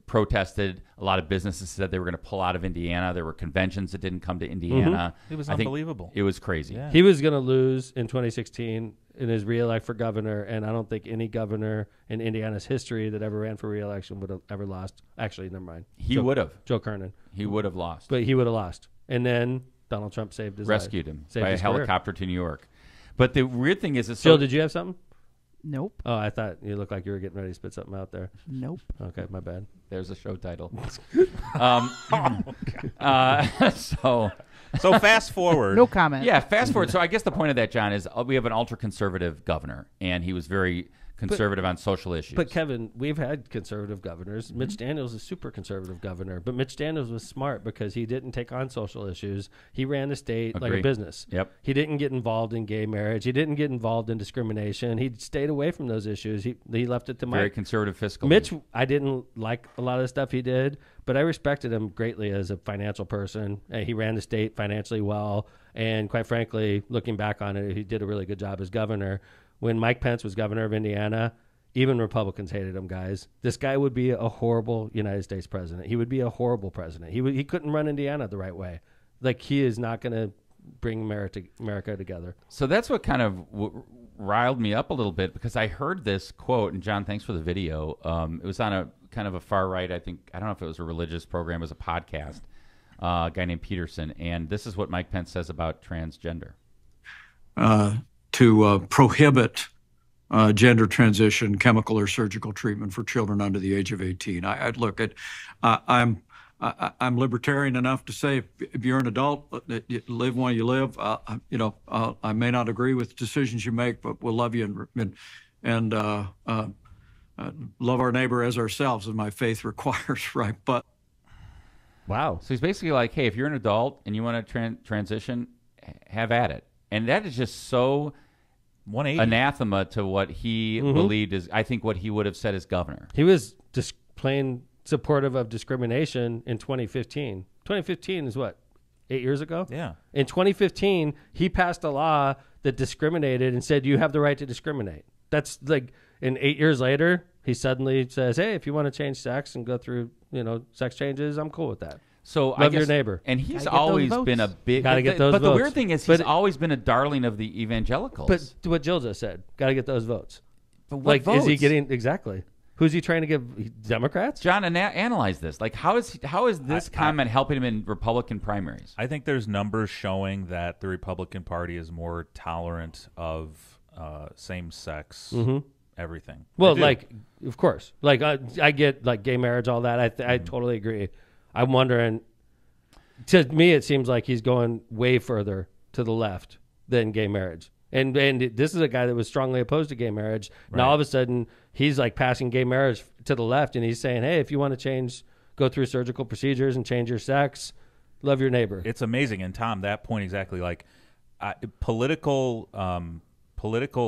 protested. A lot of businesses said they were going to pull out of Indiana. There were conventions that didn't come to Indiana. It was unbelievable. It was crazy. Yeah. He was going to lose in 2016 in his re-elect for governor, and I don't think any governor in Indiana's history that ever ran for re-election would have ever lost. Actually, never mind. He would have. Joe Kernan. He would have lost. But he would have lost. And then Donald Trump saved his Rescued life. him Saved by a his career. helicopter to New York. But the weird thing is... Jill, did you have something? Nope. Oh, I thought you looked like you were getting ready to spit something out there. Nope. Okay, my bad. There's a show title. So fast forward. No comment. Yeah, fast forward. So I guess the point of that, John, is we have an ultra-conservative governor, and he was very conservative on social issues. But Kevin, we've had conservative governors. Mitch Daniels is a super conservative governor, but Mitch Daniels was smart because he didn't take on social issues. He ran the state like a business. Yep. He didn't get involved in gay marriage. He didn't get involved in discrimination. He stayed away from those issues. He left it to very Mike. conservative fiscal. Mitch, I didn't like a lot of the stuff he did, but I respected him greatly as a financial person. He ran the state financially well, and quite frankly, looking back on it, he did a really good job as governor. When Mike Pence was governor of Indiana, even Republicans hated him, guys. This guy would be a horrible United States president. He would be a horrible president. He couldn't run Indiana the right way. Like, he is not going to bring America together. So that's what kind of riled me up a little bit, because I heard this quote, and John, thanks for the video. It was on a kind of a far right, I don't know if it was a religious program, it was a podcast, a guy named Peterson, and this is what Mike Pence says about transgender. To prohibit gender transition, chemical or surgical treatment for children under the age of 18. I'd look at, I'm libertarian enough to say if you're an adult, live while you live. I may not agree with decisions you make, but we'll love you and love our neighbor as ourselves, as my faith requires, right? But wow. So he's basically like, hey, if you're an adult and you want to transition, have at it. And that is just so 180. anathema to what he believed is, I think, what he would have said as governor. He was just plain supportive of discrimination in 2015. 2015 is what, 8 years ago? Yeah. In 2015, he passed a law that discriminated and said you have the right to discriminate. That's like, and 8 years later, he suddenly says, hey, if you want to change sex and go through, sex changes, I'm cool with that. So Love I guess, your neighbor. And he's always been a big... Gotta get those But votes. the weird thing is he's always been a darling of the evangelicals. But what Jill just said, got to get those votes. But what votes? Is he getting... Exactly. Who's he trying to give? Democrats? John, analyze this. Like, how is this comment helping him in Republican primaries? I think there's numbers showing that the Republican Party is more tolerant of same-sex everything. Well, of course. Like, I get, like, gay marriage, all that. I totally agree. I'm wondering, to me, it seems like he's going way further to the left than gay marriage. And this is a guy that was strongly opposed to gay marriage. Right. Now, all of a sudden, he's like passing gay marriage to the left, and he's saying, hey, if you want to go through surgical procedures and change your sex, love your neighbor. It's amazing. And Tom, that point exactly, like, political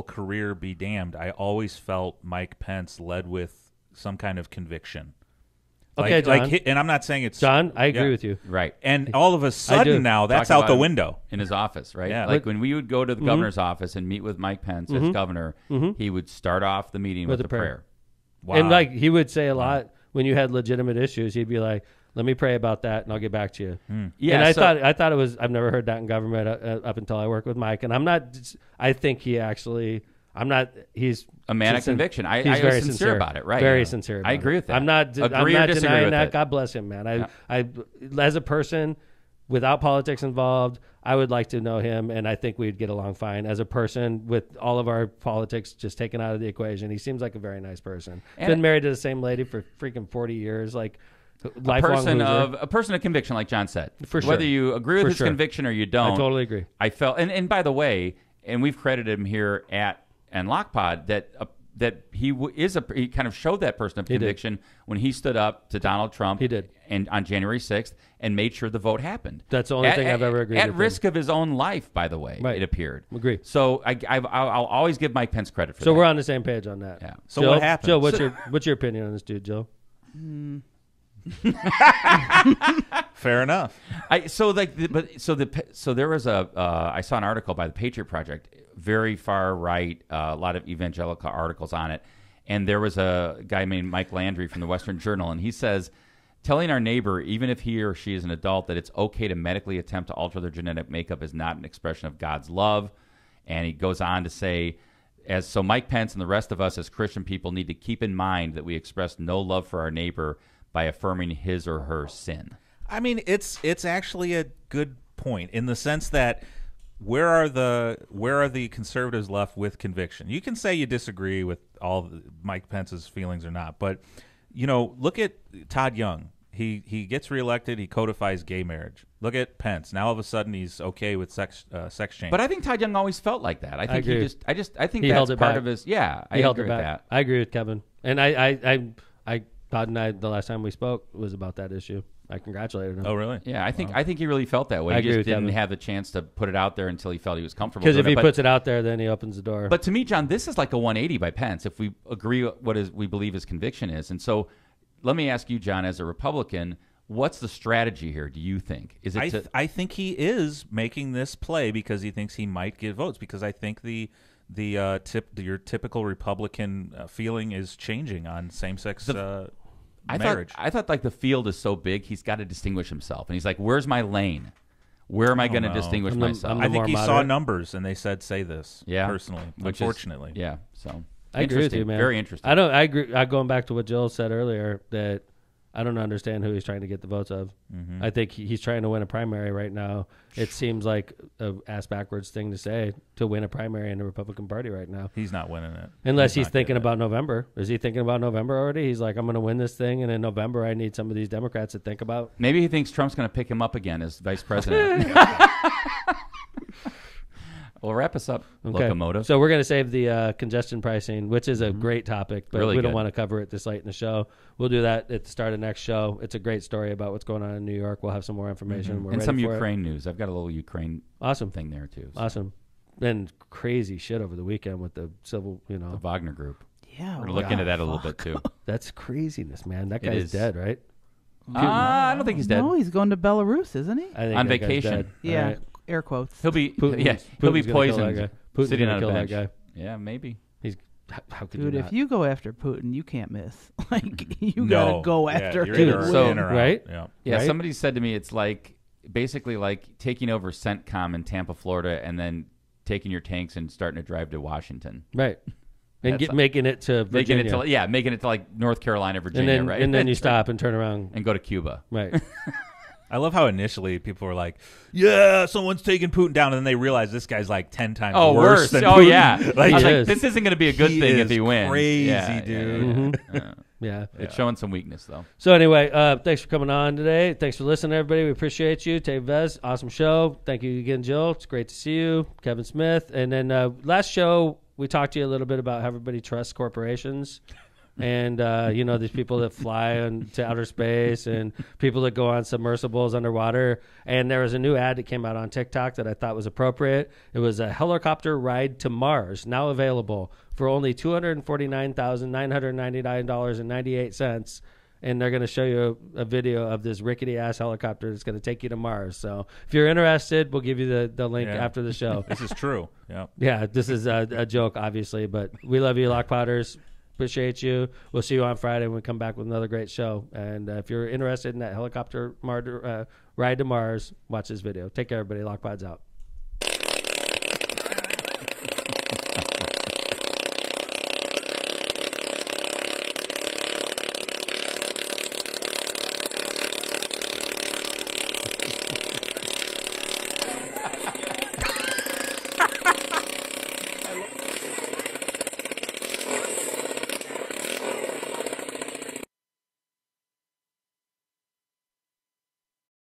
career be damned, I always felt Mike Pence led with some kind of conviction. Okay, John. And I'm not saying it's... John, I agree with you. Right. And all of a sudden now, that's out the window. In his office, right? Yeah. Like when we would go to the governor's office and meet with Mike Pence as governor, he would start off the meeting with a prayer. Wow. And like he would say a lot when you had legitimate issues. He'd be like, Let me pray about that, and I'll get back to you. Yeah, and I thought it was. I've never heard that in government up until I worked with Mike, and I'm not. I think he actually. I'm not. He's a man of conviction. I he's very was sincere about it. Right. Very sincere. I agree with that. I'm not Agree or disagree denying with that. it. God bless him, man. I as a person, without politics involved, I would like to know him, and I think we'd get along fine. As a person, with all of our politics just taken out of the equation, he seems like a very nice person. And been married to the same lady for freaking 40 years, like. A person of conviction, like John said. For sure. Whether you agree with his conviction or you don't. I totally agree. I felt, and by the way, and we've credited him here at LOCPod that he kind of showed that person of conviction when he stood up to Donald Trump. He did. And on January 6th and made sure the vote happened. That's the only thing I've ever agreed with. At risk of his own life, by the way, it appeared. Agree. So I'll always give Mike Pence credit for that. So we're on the same page on that. Yeah. So Jill, what happened? Jill, what's your opinion on this dude, Jill? Fair enough. So there was I saw an article by the Patriot Project, very far right, a lot of evangelical articles on it, and there was a guy named Mike Landry from the Western Journal, and he says, telling our neighbor, even if he or she is an adult, that it's okay to medically attempt to alter their genetic makeup is not an expression of God's love. And he goes on to say, so Mike Pence and the rest of us as Christian people need to keep in mind that we express no love for our neighbor by affirming his or her sin. I mean, it's actually a good point in the sense that where are the conservatives left with conviction? You can say you disagree with all Mike Pence's feelings or not, but look at Todd Young. He gets reelected. He codifies gay marriage. Look at Pence. Now all of a sudden he's okay with sex change. But I think Todd Young always felt like that. I think agree. I think He that's held it part back. of his. Yeah, He I held agree it with back. that. I agree with Kevin, and I Todd and I the last time we spoke was about that issue. I congratulated him. Oh, really? Yeah, I think he really felt that way. I he agree just with didn't Kevin. have the chance to put it out there until he felt he was comfortable. Because if doing he it. puts it out there, then he opens the door. But to me, John, this is like a 180 by Pence. If we agree we believe his conviction is, and so let me ask you, John, as a Republican, what's the strategy here? Do you think I think he is making this play because he thinks he might get votes. Because I think your typical Republican feeling is changing on same-sex marriage. I thought like the field is so big, he's got to distinguish himself, and he's like, "Where's my lane? Where am I going to distinguish myself?" I think he saw numbers, and they said, "Say this." Yeah, personally, unfortunately, So I agree with you, man. Very interesting. I agree. Going back to what Jill said earlier, that I don't understand who he's trying to get the votes of. Mm-hmm. I think he's trying to win a primary right now. It seems like a ass backwards thing to say, to win a primary in the Republican Party right now. He's not winning it. Unless he's thinking about November. Is he thinking about November already? He's like, I'm going to win this thing, and in November I need some of these Democrats to think about. Maybe he thinks Trump's going to pick him up again as vice president. Well, wrap us up, Locomotive. So we're going to save the congestion pricing, which is a great topic, but really we don't good. want to cover it this late in the show. We'll do that at the start of next show. It's a great story about what's going on in New York. We'll have some more information. We're and ready some for Ukraine news. I've got a little Ukraine thing there, too. So. Awesome. And crazy shit over the weekend with the civil, The Wagner Group. Yeah, We're looking into that a little bit, too. That's craziness, man. That guy's dead, right? I don't think he's dead. No, he's going to Belarus, isn't he? I think On that guy's vacation. dead. Yeah, Right. air quotes. He'll be Putin's he'll be gonna kill that poisoned guy. Putin's sitting gonna on a kill bench. that guy. Yeah, maybe. How could Dude, you not? if you go after Putin, you can't miss. Like, you No. gotta go Yeah, after you're him. either So- in or out. right? Yeah. Yeah, Right? somebody said to me it's like basically like taking over CENTCOM in Tampa, Florida, and then taking your tanks and starting to drive to Washington. Right. And That's making it to Virginia. Making it to like North Carolina, Virginia, right? And then you stop and turn around. and go to Cuba. Right. I love how initially people were like, "Yeah, someone's taking Putin down," and then they realize this guy's like 10 times worse than Oh Putin. yeah. Like, I was He like, is. this isn't going to be a good He thing if is he wins. crazy, Yeah, dude. Yeah. It's showing some weakness though. So anyway, thanks for coming on today. Thanks for listening, everybody. We appreciate you. Dave Vez, awesome show. Thank you again, Jill. It's great to see you. Kevin Smith. And then last show, we talked to you a little bit about how everybody trusts corporations. And, these people that fly to outer space and people that go on submersibles underwater. And there was a new ad that came out on TikTok that I thought was appropriate. It was a helicopter ride to Mars, now available for only $249,999.98. And they're going to show you a video of this rickety-ass helicopter that's going to take you to Mars. So if you're interested, we'll give you the link after the show. This is true. Yeah. Yeah, this is a joke, obviously, but we love you, LOCPodders. Appreciate you. We'll see you on Friday when we come back with another great show. And if you're interested in that helicopter ride to Mars, watch this video. Take care, everybody. LOCPod's out.